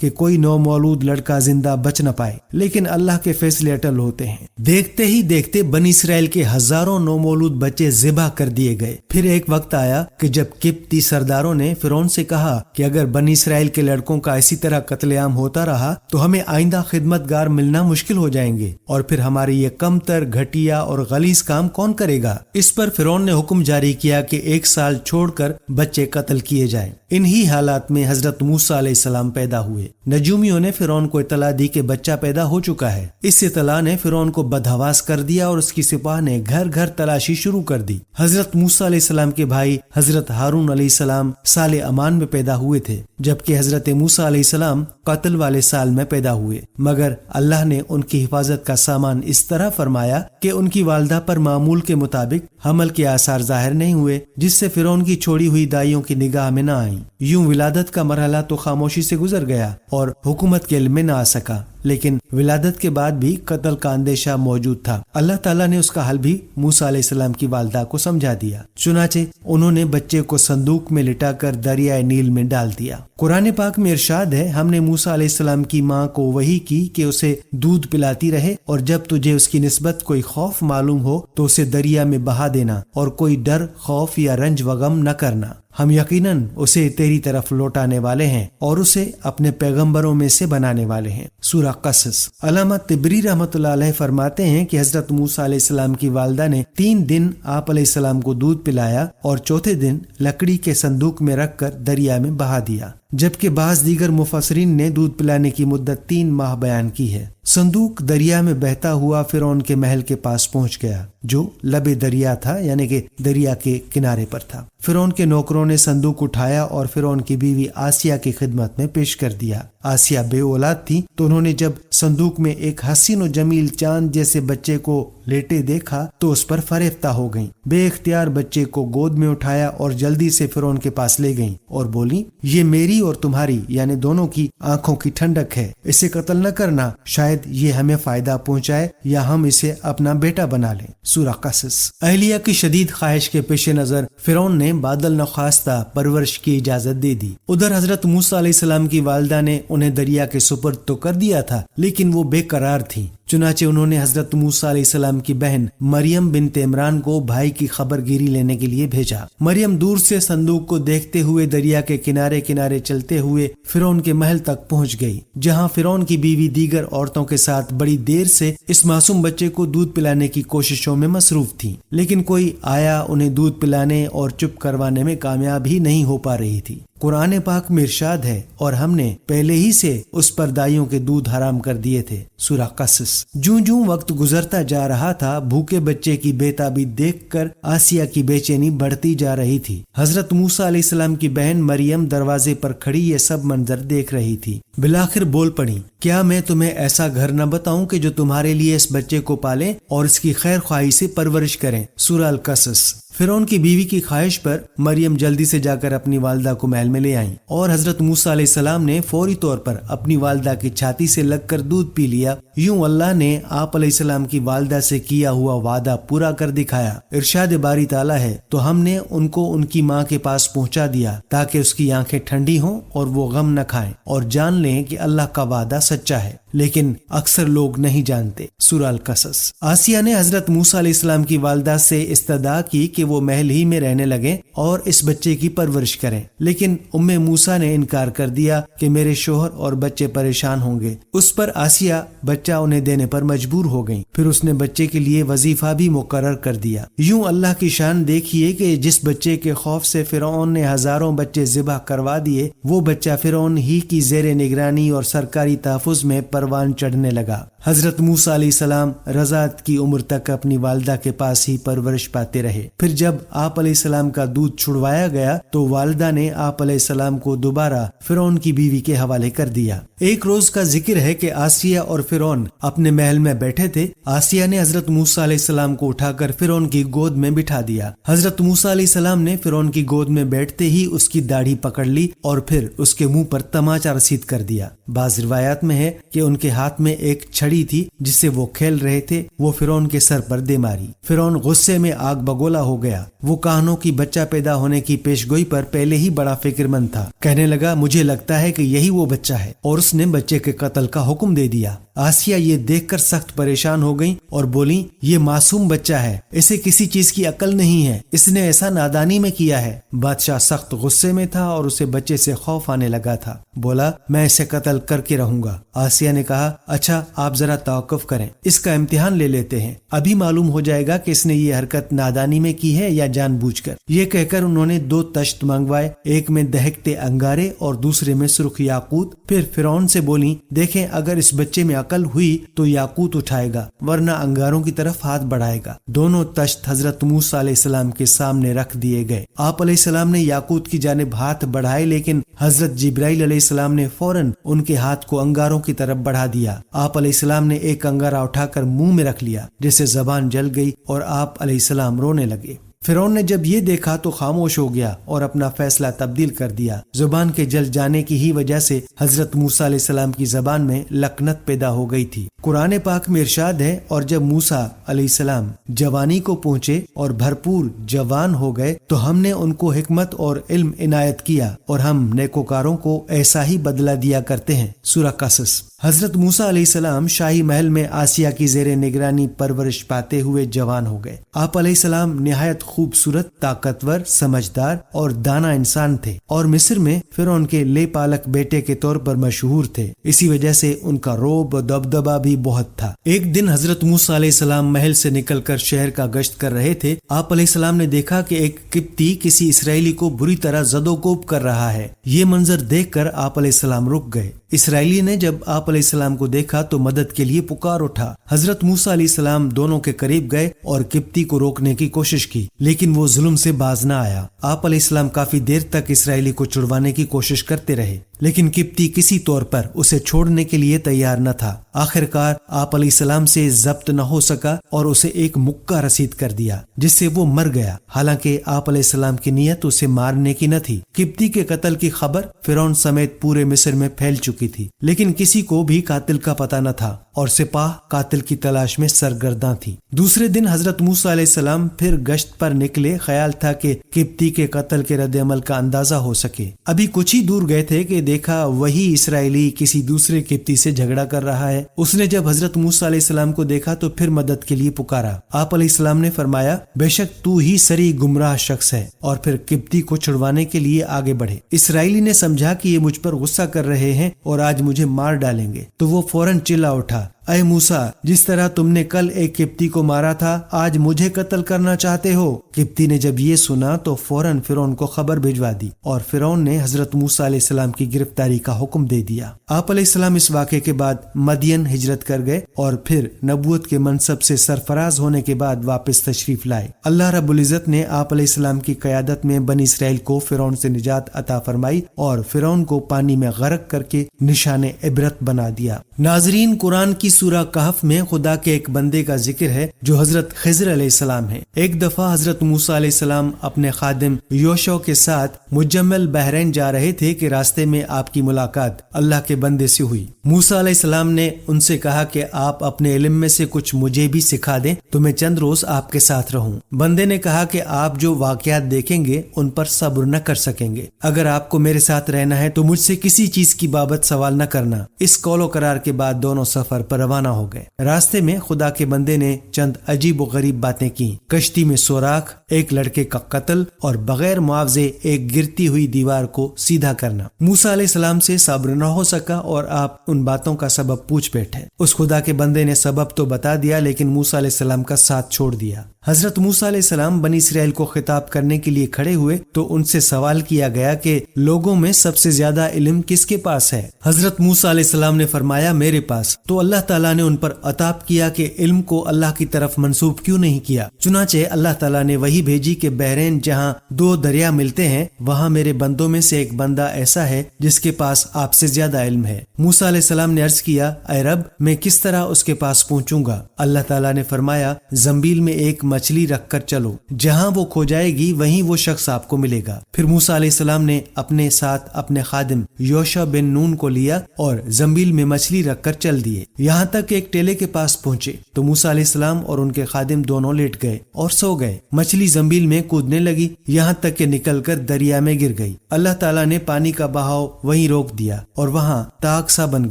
کہ کوئی نومولود لڑکا زندہ بچ نہ پائے، لیکن اللہ کے فیصلے اٹل ہوتے ہیں۔ دیکھتے ہی دیکھتے بنی اسرائیل کے ہزاروں نومولود بچے ذبح کر دیے گئے۔ پھر ایک وقت آیا کہ جب قبطی سرداروں نے فرعون سے کہا کہ اگر بنی اسرائیل کے لڑکوں کا اسی طرح قتل عام ہوتا رہا تو ہمیں آئندہ خدمت گار ملنا مشکل ہو جائیں گے، اور پھر ہماری یہ کم تر، گھٹیا اور غلیظ کام کون کرے گا؟ اس پر فرعون نے حکم جاری کیا کہ 1 سال چھوڑ کر بچے قتل کیے جائیں۔ انہی حالات میں حضرت موسیٰ علیہ السلام پیدا ہوئے۔ نجومیوں نے فرعون کو اطلاع دی کہ بچہ پیدا ہو چکا ہے۔ اس اطلاع نے فرعون کو بدحواس کر دیا اور اس کی سپاہ نے گھر گھر تلاشی شروع کر دی۔ حضرت موسیٰ علیہ السلام کے بھائی حضرت ہارون علیہ السلام سال امان میں پیدا ہوئے تھے، جبکہ حضرت موسیٰ علیہ السلام قتل والے سال میں پیدا ہوئے، مگر اللہ نے ان کی حفاظت کا سامان اس طرح فرمایا کہ ان کی والدہ پر معمول کے مطابق حمل کے آثار ظاہر نہیں ہوئے، جس سے فرعون کی چھوڑی ہوئی دائیوں کی نگاہ میں نہ آئیں۔ یوں ولادت کا مرحلہ تو خاموشی سے گزر گیا اور حکومت کے علم میں نہ آ سکا، لیکن ولادت کے بعد بھی قتل کا اندیشہ موجود تھا۔ اللہ تعالیٰ نے اس کا حل بھی موسیٰ علیہ السلام کی والدہ کو سمجھا دیا، چنانچہ انہوں نے بچے کو صندوق میں لٹا کر دریائے نیل میں ڈال دیا۔ قرآن پاک میں ارشاد ہے، ہم نے موسیٰ علیہ السلام کی ماں کو وحی کی کہ اسے دودھ پلاتی رہے، اور جب تجھے اس کی نسبت کوئی خوف معلوم ہو تو اسے دریا میں بہا دینا، اور کوئی ڈر، خوف یا رنج و غم نہ کرنا، ہم یقیناً اسے تیری طرف لوٹانے والے ہیں اور اسے اپنے پیغمبروں میں سے بنانے والے ہیں۔ سورہ قصص۔ علامہ طبری رحمۃ اللہ علیہ فرماتے ہیں کہ حضرت موسیٰ علیہ السلام کی والدہ نے 3 دن آپ علیہ السلام کو دودھ پلایا اور چوتھے دن لکڑی کے صندوق میں رکھ کر دریا میں بہا دیا، جبکہ بعض دیگر مفسرین نے دودھ پلانے کی مدت 3 ماہ بیان کی ہے۔ صندوق دریا میں بہتا ہوا فرعون کے محل کے پاس پہنچ گیا، جو لب دریا تھا، یعنی کہ دریا کے کنارے پر تھا۔ فرعون کے نوکروں نے صندوق اٹھایا اور فرعون کی بیوی آسیہ کی خدمت میں پیش کر دیا۔ آسیہ بے اولاد تھی، تو انہوں نے جب صندوق میں ایک حسین و جمیل چاند جیسے بچے کو لیٹے دیکھا تو اس پر فریفتہ ہو گئیں۔ بے اختیار بچے کو گود میں اٹھایا اور جلدی سے فرعون کے پاس لے گئیں اور بولی، یہ میری اور تمہاری یعنی دونوں کی آنکھوں کی ٹھنڈک ہے، اسے قتل نہ کرنا، شاید یہ ہمیں فائدہ پہنچائے یا ہم اسے اپنا بیٹا بنا لیں۔ سورہ قصص۔ اہلیہ کی شدید خواہش کے پیش نظر فرعون نے بادل نخواستہ پرورش کی اجازت دے دی۔ ادھر حضرت موسیٰ علیہ السلام کی والدہ نے انہیں دریا کے سپرد تو کر دیا تھا، لیکن وہ بے قرار تھیں، چنانچہ انہوں نے حضرت موسیٰ علیہ السلام کی بہن مریم بنت عمران کو بھائی کی خبر گیری لینے کے لیے بھیجا۔ مریم دور سے صندوق کو دیکھتے ہوئے دریا کے کنارے کنارے چلتے ہوئے فرعون کے محل تک پہنچ گئی، جہاں فرعون کی بیوی دیگر عورتوں کے ساتھ بڑی دیر سے اس معصوم بچے کو دودھ پلانے کی کوششوں میں مصروف تھی، لیکن کوئی آیا انہیں دودھ پلانے اور چپ کروانے میں کامیاب ہی نہیں ہو پا رہی تھی۔ قرآن پاک میں ارشاد ہے، اور ہم نے پہلے ہی سے اس پر دائیوں کے دودھ حرام کر دیے تھے۔ سورہ قصص۔ جوں جوں وقت گزرتا جا رہا تھا، بھوکے بچے کی بے تابی دیکھ کر آسیہ کی بے چینی بڑھتی جا رہی تھی۔ حضرت موسیٰ علیہ السلام کی بہن مریم دروازے پر کھڑی یہ سب منظر دیکھ رہی تھی۔ بالآخر بول پڑی، کیا میں تمہیں ایسا گھر نہ بتاؤں کہ جو تمہارے لیے اس بچے کو پالے اور اس کی خیر خواہی سے پرورش کریں؟ سورہ القصص۔ فرعون کی بیوی کی خواہش پر مریم جلدی سے جا کر اپنی والدہ کو محل میں لے آئیں، اور حضرت موسیٰ علیہ السلام نے فوری طور پر اپنی والدہ کی چھاتی سے لگ کر دودھ پی لیا۔ یوں اللہ نے آپ علیہ السلام کی والدہ سے کیا ہوا وعدہ پورا کر دکھایا۔ ارشاد باری تعالیٰ ہے، تو ہم نے ان کو ان کی ماں کے پاس پہنچا دیا تاکہ اس کی آنکھیں ٹھنڈی ہوں اور وہ غم نہ کھائیں اور جان لیں کہ اللہ کا وعدہ سچا ہے، لیکن اکثر لوگ نہیں جانتے۔ سورہ القصص۔ آسیہ نے حضرت موسیٰ علیہ السلام کی والدہ سے استدعا کی کہ وہ محل ہی میں رہنے لگیں اور اس بچے کی پرورش کریں، لیکن ام موسیٰ نے انکار کر دیا کہ میرے شوہر اور بچے پریشان ہوں گے۔ اس پر آسیہ بچہ انہیں دینے پر مجبور ہو گئیں۔ پھر اس نے بچے کے لیے وظیفہ بھی مقرر کر دیا۔ یوں اللہ کی شان دیکھیے کہ جس بچے کے خوف سے فرعون نے ہزاروں بچے ذبح کروا دیے، وہ بچہ فرعون ہی کی زیر نگرانی اور سرکاری تحفظ میں پروان چڑھنے لگا۔ حضرت موسیٰ علیہ السلام رضاعت کی عمر تک اپنی والدہ کے پاس ہی پرورش پاتے رہے۔ پھر جب آپ علیہ السلام کا دودھ چھڑوایا گیا تو والدہ نے آپ علیہ السلام کو دوبارہ فرعون کی بیوی کے حوالے کر دیا۔ ایک روز کا ذکر ہے کہ آسیہ اور فرعون اپنے محل میں بیٹھے تھے۔ آسیہ نے حضرت موسیٰ علیہ السلام کو اٹھا کر فرعون کی گود میں بٹھا دیا۔ حضرت موسیٰ علیہ السلام نے فرعون کی گود میں بیٹھتے ہی اس کی داڑھی پکڑ لی اور پھر اس کے منہ پر تماچا رسید کر کر دیا۔ بعض روایات میں ہے کہ ان کے ہاتھ میں ایک چھڑی تھی جس سے وہ کھیل رہے تھے، وہ فرعون کے سر پر دے ماری۔ فرعون غصے میں آگ بگولا ہو گیا۔ وہ کہانوں کی بچہ پیدا ہونے کی پیشگوئی پر پہلے ہی بڑا فکر مند تھا۔ کہنے لگا مجھے لگتا ہے کہ یہی وہ بچہ ہے، اور اس نے بچے کے قتل کا حکم دے دیا۔ آسیہ یہ دیکھ کر سخت پریشان ہو گئیں اور بولیں یہ معصوم بچہ ہے، اسے کسی چیز کی عقل نہیں ہے، اس نے ایسا نادانی میں کیا ہے۔ بادشاہ سخت غصے میں تھا اور اسے بچے سے خوف آنے لگا تھا۔ بولا میں اسے قتل کر کے رہوں گا۔ آسیہ نے کہا اچھا آپ ذرا توقف کریں، اس کا امتحان لے لیتے ہیں، ابھی معلوم ہو جائے گا کہ اس نے یہ حرکت نادانی میں کی ہے یا جان بوجھ کر۔ یہ کہہ کر انہوں نے 2 تشت منگوائے، ایک میں دہکتے انگارے اور دوسرے میں سرخ یاقوت۔ پھر فرعون سے بولیں دیکھیں اگر اس بچے میں عقل ہوئی تو یاقوت اٹھائے گا ورنہ انگاروں کی طرف ہاتھ بڑھائے گا۔ دونوں تشت حضرت موسیٰ علیہ السلام کے سامنے رکھ دیے گئے۔ آپ علیہ السلام نے یاقوت کی جانب ہاتھ بڑھائے، لیکن حضرت جبرائیل علیہ السلام نے فوراً ان کے ہاتھ کو انگاروں کی طرف بڑھا دیا۔ آپ علیہ السلام نے ایک انگارہ اٹھا کر منہ میں رکھ لیا، جس سے زبان جل گئی اور آپ علیہ السلام رونے لگے۔ فرعون نے جب یہ دیکھا تو خاموش ہو گیا اور اپنا فیصلہ تبدیل کر دیا۔ زبان کے جل جانے کی ہی وجہ سے حضرت موسیٰ علیہ السلام کی زبان میں لکنت پیدا ہو گئی تھی۔ قرآن پاک میں ارشاد ہے اور جب موسیٰ علیہ السلام جوانی کو پہنچے اور بھرپور جوان ہو گئے تو ہم نے ان کو حکمت اور علم عنایت کیا اور ہم نیکوکاروں کو ایسا ہی بدلہ دیا کرتے ہیں۔ سورہ قصص۔ حضرت موسیٰ علیہ السلام شاہی محل میں آسیہ کی زیر نگرانی پرورش پاتے ہوئے جوان ہو گئے۔ آپ علیہ السلام نہایت خوبصورت، طاقتور، سمجھدار اور دانا انسان تھے اور مصر میں فرعون کے لے پالک بیٹے کے طور پر مشہور تھے۔ اسی وجہ سے ان کا رعب و دبدبہ بھی بہت تھا۔ ایک دن حضرت موسیٰ علیہ السلام محل سے نکل کر شہر کا گشت کر رہے تھے۔ آپ علیہ السلام نے دیکھا کہ ایک قبطی کسی اسرائیلی کو بری طرح زد و کوب کر رہا ہے۔ یہ منظر دیکھ کر آپ علیہ السلام رک گئے۔ اسرائیلی نے جب آپ علیہ السلام کو دیکھا تو مدد کے لیے پکار اٹھا۔ حضرت موسیٰ علیہ السلام دونوں کے قریب گئے اور قبطی کو روکنے کی کوشش کی، لیکن وہ ظلم سے باز نہ آیا۔ آپ علیہ السلام کافی دیر تک اسرائیلی کو چھڑوانے کی کوشش کرتے رہے، لیکن قبطی کسی طور پر اسے چھوڑنے کے لیے تیار نہ تھا۔ آخرکار آپ علیہ السلام سے ضبط نہ ہو سکا اور اسے ایک مکہ رسید کر دیا، جس سے وہ مر گیا، حالانکہ آپ علیہ السلام کی نیت اسے مارنے کی نہ تھی۔ قبطی کے قتل کی خبر فرعون سمیت پورے مصر میں پھیل چکی تھی، لیکن کسی کو بھی قاتل کا پتہ نہ تھا اور سپاہ قاتل کی تلاش میں سرگرداں تھی۔ دوسرے دن حضرت موسیٰ علیہ السلام پھر گشت پر نکلے۔ خیال تھا کہ قبطی کے قتل کے رد عمل کا اندازہ ہو سکے۔ ابھی کچھ ہی دور گئے تھے کہ دیکھا وہی اسرائیلی کسی دوسرے قبطی سے جھگڑا کر رہا ہے۔ اس نے جب حضرت موسیٰ علیہ السلام کو دیکھا تو پھر مدد کے لیے پکارا۔ آپ علیہ السلام نے فرمایا بے شک تو ہی سری گمراہ شخص ہے، اور پھر قبطی کو چھڑوانے کے لیے آگے بڑھے۔ اسرائیلی نے سمجھا کہ یہ مجھ پر غصہ کر رہے ہیں اور آج مجھے مار ڈالیں گے، تو وہ فوراً چلا اٹھا، اے موسیٰ، جس طرح تم نے کل ایک قبطی کو مارا تھا آج مجھے قتل کرنا چاہتے ہو۔ قبطی نے جب یہ سنا تو فوراً فرعون کو خبر بھجوا دی اور فرعون نے حضرت موسیٰ علیہ السلام کی گرفتاری کا حکم دے دیا۔ آپ علیہ السلام اس واقعے کے بعد مدین ہجرت کر گئے اور پھر نبوت کے منصب سے سرفراز ہونے کے بعد واپس تشریف لائے۔ اللہ رب العزت نے آپ علیہ السلام کی قیادت میں بنی اسرائیل کو فرعون سے نجات عطا فرمائی اور فرعون کو پانی میں غرق کر کے نشان عبرت بنا دیا۔ ناظرین، قرآن کی سورہ کہف میں خدا کے ایک بندے کا ذکر ہے جو حضرت خضر علیہ السلام ہے۔ ایک دفعہ حضرت موسیٰ علیہ السلام اپنے خادم یوشع کے ساتھ مجمل بحرین جا رہے تھے کہ راستے میں آپ کی ملاقات اللہ کے بندے سے ہوئی۔ موسیٰ علیہ السلام نے ان سے کہا کہ آپ اپنے علم میں سے کچھ مجھے بھی سکھا دیں تو میں چند روز آپ کے ساتھ رہوں۔ بندے نے کہا کہ آپ جو واقعات دیکھیں گے ان پر صبر نہ کر سکیں گے، اگر آپ کو میرے ساتھ رہنا ہے تو مجھ سے کسی چیز کی بابت سوال نہ کرنا۔ اس قول و قرار کے بعد دونوں سفر پر روانہ ہو گئے۔ راستے میں خدا کے بندے نے چند عجیب و غریب باتیں کی۔ کشتی میں سوراخ، ایک لڑکے کا قتل اور بغیر معاوضے ایک گرتی ہوئی دیوار کو سیدھا کرنا۔ موسیٰ علیہ السلام سے صبر نہ ہو سکا اور آپ ان باتوں کا سبب پوچھ بیٹھے۔ اس خدا کے بندے نے سبب تو بتا دیا لیکن موسیٰ علیہ السلام کا ساتھ چھوڑ دیا۔ حضرت موسیٰ علیہ السلام بنی اسرائیل کو خطاب کرنے کے لیے کھڑے ہوئے تو ان سے سوال کیا گیا کہ لوگوں میں سب سے زیادہ علم کس کے پاس ہے؟ حضرت موسیٰ علیہ السلام نے فرمایا میرے پاس۔ تو اللہ تعالیٰ نے ان پر عطاب کیا کہ علم کو اللہ کی طرف منسوب کیوں نہیں کیا؟ چنانچہ اللہ تعالیٰ نے وہی بھیجی کہ بحرین جہاں دو دریا ملتے ہیں وہاں میرے بندوں میں سے ایک بندہ ایسا ہے جس کے پاس آپ سے زیادہ علم ہے۔ موسیٰ علیہ السلام نے عرض کیا، اے رب میں کس طرح اس کے پاس پہنچوں گا؟ اللہ تعالیٰ نے فرمایا، زنبیل میں ایک مچھلی رکھ کر چلو، جہاں وہ کھو جائے گی وہیں وہ شخص آپ کو ملے گا۔ پھر موسیٰ علیہ السلام نے اپنے ساتھ اپنے خادم یوشع بن نون کو لیا اور زنبیل میں مچھلی رکھ کر چل دیے، یہاں تک کہ ایک ٹیلے کے پاس پہنچے تو موسیٰ علیہ السلام اور ان کے خادم دونوں لیٹ گئے اور سو گئے۔ مچھلی زنبیل میں کودنے لگی یہاں تک کہ نکل کر دریا میں گر گئی۔ اللہ تعالیٰ نے پانی کا بہاؤ وہیں روک دیا اور وہاں تاغ سا بن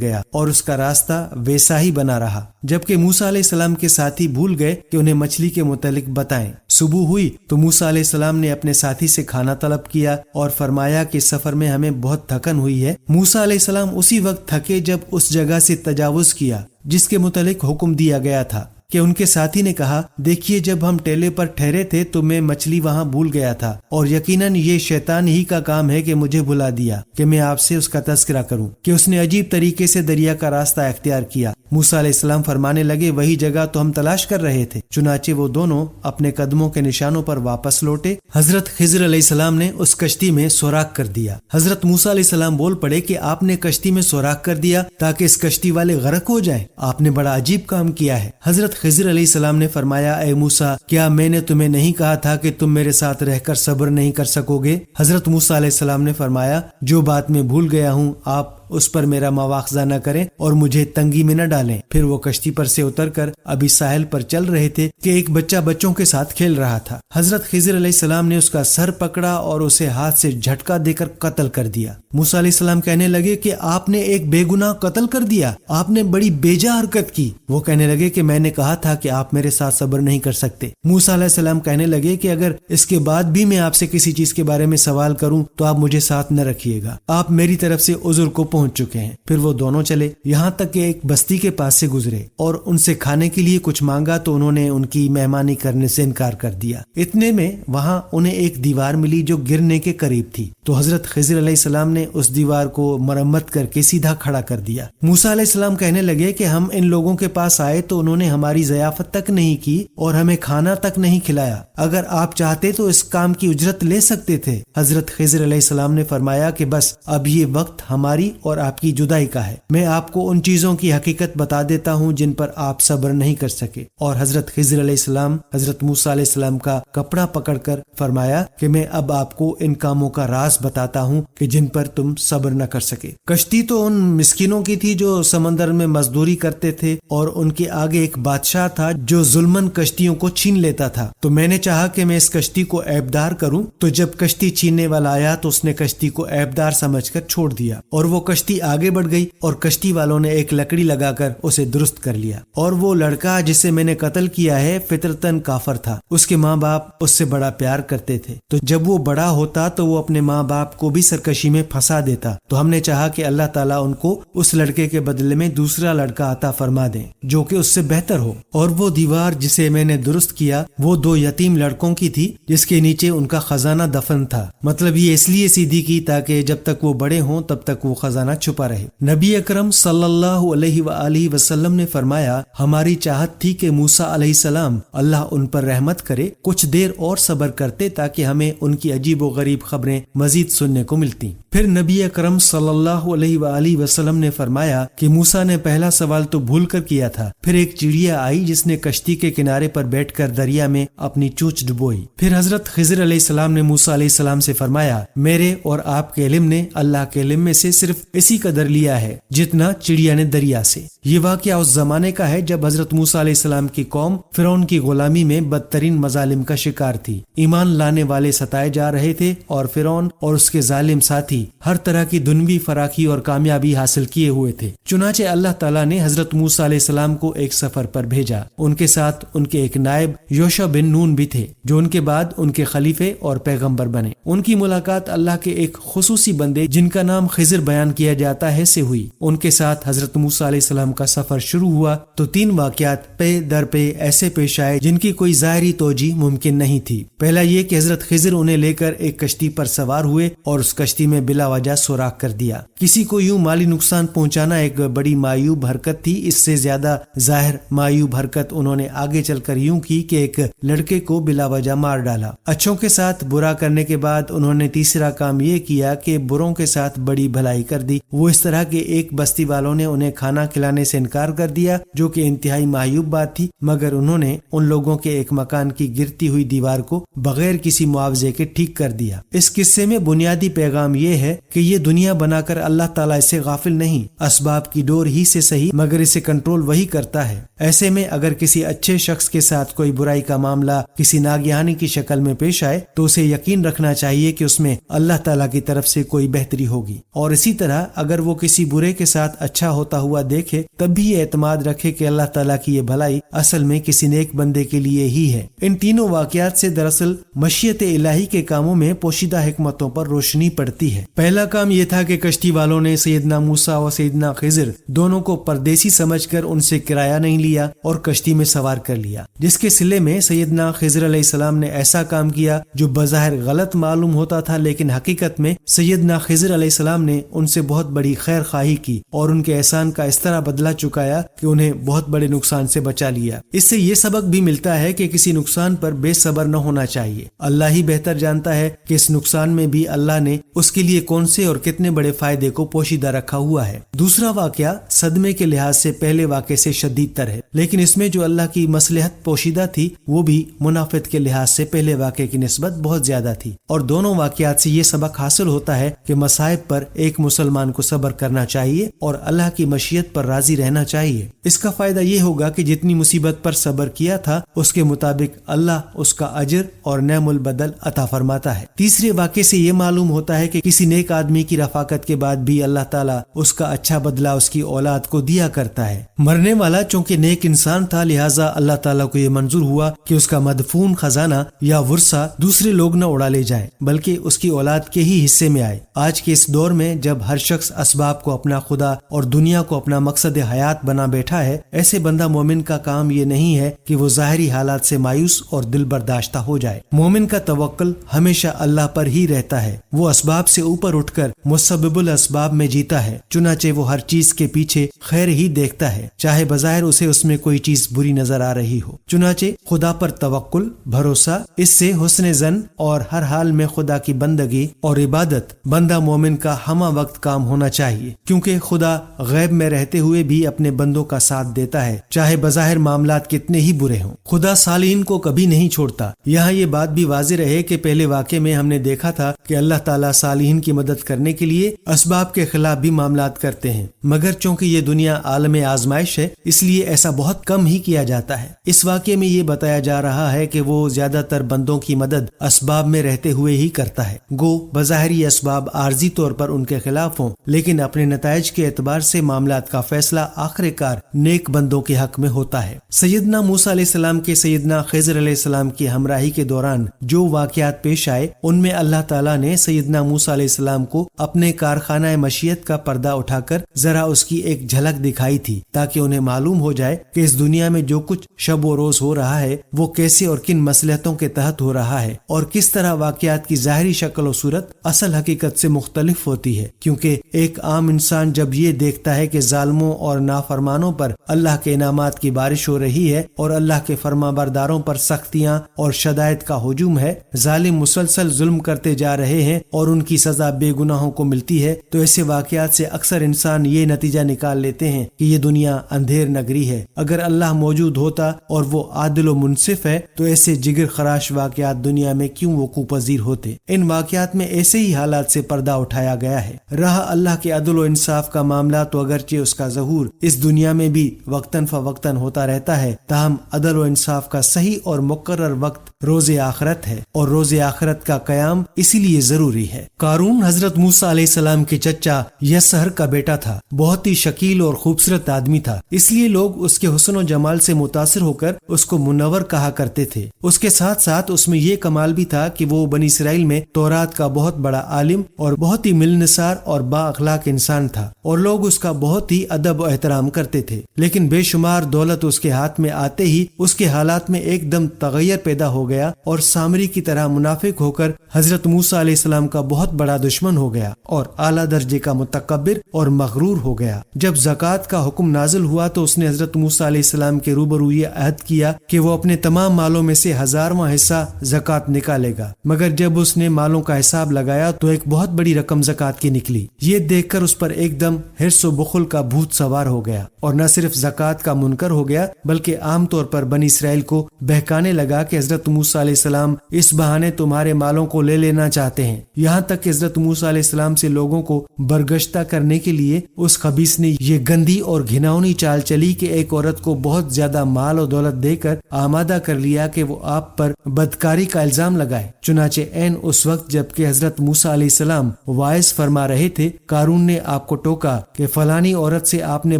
گیا اور اس کا راستہ ویسا ہی بنا رہا، جبکہ موسیٰ علیہ السلام کے ساتھی بھول گئے کہ انہیں مچھلی کے متعلق بتائیں۔ صبح ہوئی تو موسیٰ علیہ السلام نے اپنے ساتھی سے کھانا طلب کیا اور فرمایا کہ سفر میں ہمیں بہت تھکن ہوئی ہے۔ موسیٰ علیہ السلام اسی وقت تھکے جب اس جگہ سے تجاوز کیا جس کے متعلق حکم دیا گیا تھا، کہ ان کے ساتھی نے کہا، دیکھیے جب ہم ٹیلے پر ٹھہرے تھے تو میں مچھلی وہاں بھول گیا تھا، اور یقیناً یہ شیطان ہی کا کام ہے کہ مجھے بھلا دیا کہ میں آپ سے اس کا تذکرہ کروں کہ اس نے عجیب طریقے سے دریا کا راستہ اختیار کیا۔ موسیٰ علیہ السلام فرمانے لگے، وہی جگہ تو ہم تلاش کر رہے تھے۔ چنانچہ وہ دونوں اپنے قدموں کے نشانوں پر واپس لوٹے۔ حضرت خضر علیہ السلام نے اس کشتی میں سوراخ کر دیا۔ حضرت موسیٰ علیہ السلام بول پڑے کہ آپ نے کشتی میں سوراخ کر دیا تاکہ اس کشتی والے غرق ہو جائیں، آپ نے بڑا عجیب کام کیا ہے۔ حضرت خضر علیہ السلام نے فرمایا، اے موسیٰ، کیا میں نے تمہیں نہیں کہا تھا کہ تم میرے ساتھ رہ کر صبر نہیں کر سکو گے؟ حضرت موسیٰ علیہ السلام نے فرمایا، جو بات میں بھول گیا ہوں آپ اس پر میرا مواخذہ نہ کریں اور مجھے تنگی میں نہ ڈالیں۔ پھر وہ کشتی پر سے اتر کر ابھی ساحل پر چل رہے تھے کہ ایک بچہ بچوں کے ساتھ کھیل رہا تھا۔ حضرت خضر علیہ السلام نے اس کا سر پکڑا اور اسے ہاتھ سے جھٹکا دے کر قتل کر دیا۔ موسیٰ علیہ السلام کہنے لگے کہ آپ نے ایک بے گناہ قتل کر دیا، آپ نے بڑی بیجا حرکت کی۔ وہ کہنے لگے کہ میں نے کہا تھا کہ آپ میرے ساتھ صبر نہیں کر سکتے۔ موسیٰ علیہ السلام کہنے لگے کہ اگر اس کے بعد بھی میں آپ سے کسی چیز کے بارے میں سوال کروں تو آپ مجھے ساتھ نہ رکھیے گا، آپ میری طرف سے عذر کو پہنچ چکے ہیں۔ پھر وہ دونوں چلے یہاں تک کہ ایک بستی کے پاس سے گزرے اور ان سے کھانے کے لیے کچھ مانگا تو انہوں نے ان کی مہمانی کرنے سے انکار کر دیا۔ اتنے میں وہاں انہیں ایک دیوار ملی جو گرنے کے قریب تھی، تو حضرت خضر علیہ السلام نے اس دیوار کو مرمت کر کے سیدھا کھڑا کر دیا۔ موسیٰ علیہ السلام کہنے لگے کہ ہم ان لوگوں کے پاس آئے تو انہوں نے ہماری ضیافت تک نہیں کی اور ہمیں کھانا تک نہیں کھلایا، اگر آپ چاہتے تو اس کام کی اجرت لے سکتے تھے۔ حضرت خضر علیہ السلام نے فرمایا کہ بس اب یہ وقت ہماری اور آپ کی جدائی کا ہے، میں آپ کو ان چیزوں کی حقیقت بتا دیتا ہوں جن پر آپ صبر نہیں کر سکے۔ اور حضرت خضر علیہ السلام حضرت موسیٰ علیہ السلام کا کپڑا پکڑ کر فرمایا کہ میں اب آپ کو ان کاموں کا راز بتاتا ہوں کہ جن پر تم صبر نہ کر سکے۔ کشتی تو ان مسکینوں کی تھی جو سمندر میں مزدوری کرتے تھے، اور ان کے آگے ایک بادشاہ تھا جو ظلمن کشتیوں کو چھین لیتا تھا، تو میں نے چاہا کہ میں اس کشتی کو عیبدار کروں، تو جب کشتی چھیننے والا آیا تو اس نے کشتی کو عیبدار سمجھ کر چھوڑ دیا، اور وہ کشتی آگے بڑھ گئی اور کشتی والوں نے ایک لکڑی لگا کر اسے درست کر لیا۔ اور وہ لڑکا جسے میں نے قتل کیا ہے فطرتاً کافر تھا، اس کے ماں باپ اس سے بڑا پیار کرتے تھے، تو جب وہ بڑا ہوتا تو وہ اپنے ماں باپ کو بھی سرکشی میں پھنسا دیتا، تو ہم نے چاہا کہ اللہ تعالیٰ ان کو اس لڑکے کے بدلے میں دوسرا لڑکا عطا فرما دیں جو کہ اس سے بہتر ہو۔ اور وہ دیوار جسے میں نے درست کیا وہ دو یتیم لڑکوں کی تھی جس کے نیچے ان کا خزانہ دفن تھا، مطلب یہ اس لیے سیدھی کی تاکہ جب تک وہ بڑے ہوں تب تک وہ خزانہ چھپا رہے۔ نبی اکرم صلی اللہ علیہ وآلہ وسلم نے فرمایا، ہماری چاہت تھی کہ موسیٰ علیہ السلام اللہ ان پر رحمت کرے کچھ دیر اور صبر کرتے تاکہ ہمیں ان کی عجیب و غریب خبریں مزید سننے کو ملتی۔ پھر نبی اکرم صلی اللہ علیہ وآلہ وسلم نے فرمایا کہ موسیٰ نے پہلا سوال تو بھول کر کیا تھا، پھر ایک چڑیا آئی جس نے کشتی کے کنارے پر بیٹھ کر دریا میں اپنی چونچ ڈبوئی۔ پھر حضرت خضر علیہ السلام نے موسیٰ علیہ السلام سے فرمایا، میرے اور آپ کے علم نے اللہ کے علم میں سے صرف اسی قدر لیا ہے جتنا چڑیا نے دریا سے۔ یہ واقعہ اس زمانے کا ہے جب حضرت موسیٰ علیہ السلام کی قوم فرعون کی غلامی میں بدترین مظالم کا شکار تھی، ایمان لانے والے ستائے جا رہے تھے اور فرعون اور اس کے ظالم ساتھی ہر طرح کی دنیوی فراخی اور کامیابی حاصل کیے ہوئے تھے۔ چنانچہ اللہ تعالیٰ نے حضرت موسیٰ علیہ السلام کو ایک سفر پر بھیجا، ان کے ساتھ ان کے ایک نائب یوشع بن نون بھی تھے جو ان کے بعد ان کے خلیفے اور پیغمبر بنے۔ ان کی ملاقات اللہ کے ایک خصوصی بندے جن کا نام خضر بیان کیا جاتا ہے سے ہوئی۔ ان کے ساتھ حضرت موسیٰ علیہ السلام کا سفر شروع ہوا تو 3 واقعات پے در پے ایسے پیش آئے جن کی کوئی ظاہری توجیہ ممکن نہیں تھی۔ پہلا یہ کہ حضرت خضر انہیں لے کر ایک کشتی پر سوار ہوئے اور اس کشتی میں بلا وجہ سوراخ کر دیا۔ کسی کو یوں مالی نقصان پہنچانا ایک بڑی معیوب حرکت تھی، اس سے زیادہ ظاہر معیوب حرکت انہوں نے آگے چل کر یوں کی کہ ایک لڑکے کو بلا وجہ مار ڈالا۔ اچھوں کے ساتھ برا کرنے کے بعد انہوں نے تیسرا کام یہ کیا کہ بروں کے ساتھ بڑی بھلائی کر دی۔ وہ اس طرح کہ ایک بستی والوں نے انہیں کھانا کھلانے سے انکار کر دیا، جو کہ انتہائی معیوب بات تھی، مگر انہوں نے ان لوگوں کے ایک مکان کی گرتی ہوئی دیوار کو بغیر کسی معاوضے کے ٹھیک کر دیا۔ اس قصے میں بنیادی پیغام یہ ہے کہ یہ دنیا بنا کر اللہ تعالیٰ اس سے غافل نہیں، اسباب کی ڈور ہی سے صحیح مگر اسے کنٹرول وہی کرتا ہے۔ ایسے میں اگر کسی اچھے شخص کے ساتھ کوئی برائی کا معاملہ کسی ناگہانی کی شکل میں پیش آئے تو اسے یقین رکھنا چاہیے کہ اس میں اللہ تعالیٰ کی طرف سے کوئی بہتری ہوگی، اور اسی طرح اگر وہ کسی برے کے ساتھ اچھا ہوتا ہوا دیکھے تب بھی یہ اعتماد رکھے کہ اللہ تعالیٰ کی یہ بھلائی اصل میں کسی نیک بندے کے لیے ہی ہے۔ ان تینوں واقعات سے دراصل مشیت الہی کے کاموں میں پوشیدہ حکمتوں پر روشنی پڑتی ہے۔ پہلا کام یہ تھا کہ کشتی والوں نے سیدنا موسیٰ اور سیدنا خضر دونوں کو پردیسی سمجھ کر ان سے کرایہ نہیں لیا اور کشتی میں سوار کر لیا، جس کے صلے میں سیدنا خضر علیہ السلام نے ایسا کام کیا جو بظاہر غلط معلوم ہوتا تھا، لیکن حقیقت میں سیدنا خضر علیہ السلام نے ان سے بہت بڑی خیر خواہی کی اور ان کے احسان کا اس طرح بدلہ چکایا کہ انہیں بہت بڑے نقصان سے بچا لیا۔ اس سے یہ سبق بھی ملتا ہے کہ کسی نقصان پر بے صبر نہ ہونا چاہیے۔ اللہ ہی بہتر جانتا ہے کہ اس نقصان میں بھی اللہ نے اس کے لیے کون سے اور کتنے بڑے فائدے کو پوشیدہ رکھا ہوا ہے۔ دوسرا واقعہ صدمے کے لحاظ سے پہلے واقعے سے شدید تر ہے، لیکن اس میں جو اللہ کی مصلحت پوشیدہ تھی وہ بھی منافعت کے لحاظ سے پہلے واقعے کی نسبت بہت زیادہ تھی، اور دونوں واقعات سے یہ سبق حاصل ہوتا ہے کہ مصائب پر ایک مسلمان کو صبر کرنا چاہیے اور اللہ کی مشیت پر راضی رہنا چاہیے۔ اس کا فائدہ یہ ہوگا کہ جتنی مصیبت پر صبر کیا تھا اس کے مطابق اللہ اس کا اجر اور نعم البدل عطا فرماتا ہے۔ تیسرے واقعے سے یہ معلوم ہوتا ہے کہ کسی نیک آدمی کی رفاقت کے بعد بھی اللہ تعالیٰ اس کا اچھا بدلہ اس کی اولاد کو دیا کرتا ہے۔ مرنے والا چونکہ نیک انسان تھا، لہٰذا اللہ تعالیٰ کو یہ منظور ہوا کہ اس کا مدفون خزانہ یا ورثہ دوسرے لوگ نہ اڑا لے جائے بلکہ اس کی اولاد کے ہی حصے میں آئے۔ آج کے اس دور میں جب ہر شخص اسباب کو اپنا خدا اور دنیا کو اپنا مقصد حیات بنا بیٹھا ہے، ایسے بندہ مومن کا کام یہ نہیں ہے کہ وہ ظاہری حالات سے مایوس اور دل برداشتہ ہو جائے۔ مومن کا توکل ہمیشہ اللہ پر ہی رہتا ہے، وہ اسباب سے اوپر اٹھ کر مسبب الاسباب میں جیتا ہے، چنانچہ وہ ہر چیز کے پیچھے خیر ہی دیکھتا ہے، چاہے بظاہر اسے اس میں کوئی چیز بری نظر آ رہی ہو۔ چنانچہ خدا پر توکل، بھروسہ، اس سے حسن ظن اور ہر حال میں خدا کی بندگی اور عبادت بندہ مومن کا ہمہ وقت کام ہونا چاہیے، کیونکہ خدا غیب میں رہتے ہوئے بھی اپنے بندوں کا ساتھ دیتا ہے، چاہے بظاہر معاملات کتنے ہی برے ہوں۔ خدا صالحین کو کبھی نہیں چھوڑتا۔ یہاں یہ بات بھی واضح رہے کہ پہلے واقعے میں ہم نے دیکھا تھا کہ اللہ تعالیٰ صالحین کی مدد کرنے کے لیے اسباب کے خلاف بھی معاملات کرتے ہیں، مگر چونکہ یہ دنیا عالم آزمائش ہے اس لیے ایسا بہت کم ہی کیا جاتا ہے۔ اس واقعے میں یہ بتایا جا رہا ہے کہ وہ زیادہ تر بندوں کی مدد اسباب میں رہتے ہوئے ہی کرتا ہے، گو بظاہری اسباب عارضی طور پر ان کے خلاف ہوں، لیکن اپنے نتائج کے اعتبار سے معاملات کا فیصلہ آخر کار نیک بندوں کے حق میں ہوتا ہے۔ سیدنا موسیٰ علیہ السلام کے سیدنا خضر علیہ السلام کی ہمراہی کے دوران جو واقعات پیش آئے ان میں اللہ تعالیٰ نے سیدنا موسیٰ علیہ السلام کو اپنے کارخانہ مشیت کا پردہ اٹھا کر ذرا اس کی ایک جھلک دکھائی تھی، تاکہ انہیں معلوم ہو جائے کہ اس دنیا میں جو کچھ شب و روز ہو رہا ہے وہ کیسے اور کن مصلحتوں کے تحت ہو رہا ہے، اور کس طرح واقعات کی ظاہری شکل و صورت اصل حقیقت سے مختلف ہوتی ہے۔ کیونکہ ایک عام انسان جب یہ دیکھتا ہے کہ ظالموں اور نافرمانوں پر اللہ کے انعامات کی بارش ہو رہی ہے اور اللہ کے فرما برداروں پر سختیاں اور شدائد کا ہجوم ہے، ظالم مسلسل ظلم کرتے جا رہے ہیں اور ان کی سزا بے گناہوں کو ملتی ہے، تو ایسے واقعات سے اکثر انسان یہ نتیجہ نکال لیتے ہیں کہ یہ دنیا اندھیر نگری ہے۔ اگر اللہ موجود ہوتا اور وہ عادل و منصف ہے تو ایسے جگر خراش واقعات دنیا میں کیوں وقوع پذیر ہوتے؟ ان واقعات میں ایسے ہی حالات سے پردہ اٹھایا گیا ہے۔ رہا اللہ کے عدل و انصاف کا معاملہ تو اگرچہ اس کا ظہور اس دنیا میں بھی وقتاً فوقتاً ہوتا رہتا ہے، تاہم عدل و انصاف کا صحیح اور مقرر وقت روز آخرت ہے، اور روز آخرت کا قیام اسی لیے ضروری ہے۔ قارون حضرت موسیٰ علیہ السلام کے چچا یسہر کا بیٹا تھا، بہت ہی شکیل اور خوبصورت آدمی تھا، اس لیے لوگ اس کے حسن و جمال سے متاثر ہو کر اس کو منور کہا کرتے تھے۔ اس کے ساتھ ساتھ اس میں یہ کمال بھی تھا کہ وہ بنی اسرائیل میں تورات کا بہت بڑا عالم اور بہت ہی ملنسار اور با اخلاق انسان تھا، اور لوگ اس کا بہت ہی ادب و احترام کرتے تھے۔ لیکن بے شمار دولت اس کے ہاتھ میں آتے ہی اس کے حالات میں ایک دم تغیر پیدا ہو گیا، اور سامری کی طرح منافق ہو کر حضرت موسیٰ علیہ السلام کا بہت بڑا دشمن ہو گیا اور اعلیٰ درجے کا متکبر اور مغرور ہو گیا۔ جب زکوٰۃ کا حکم نازل ہوا تو اس نے حضرت موسیٰ علیہ السلام کے روبرو یہ عہد کیا کہ وہ اپنے تمام مالوں میں سے 1000واں حصہ زکوٰۃ نکالے گا، مگر جب اس نے مالوں کا حساب لگایا تو ایک بہت بڑی رقم زکوٰۃ کی نکلی۔ یہ دیکھ کر اس پر ایک دم حرص و بخل کا بھوت سوار ہو گیا، اور نہ صرف زکوٰۃ کا منکر ہو گیا بلکہ عام طور پر بنی اسرائیل کو بہکانے لگا کہ حضرت موسیٰ علیہ السلام اس بہانے تمہارے مالوں کو لے لینا چاہتے ہیں۔ یہاں تک کہ حضرت موسیٰ علیہ السلام سے لوگوں کو برگشتہ کرنے کے لیے اس خبیث نے یہ گندی اور گھناؤنی چال چلی کہ ایک عورت کو بہت زیادہ مال و دولت دے کر آمادہ کر لیا کہ وہ آپ پر بدکاری کا الزام لگائے۔ چنانچہ عین اس وقت جب کہ حضرت موسیٰ علیہ السلام واعظ فرما رہے تھے، قارون نے آپ کو ٹوکا کہ فلانی عورت سے آپ نے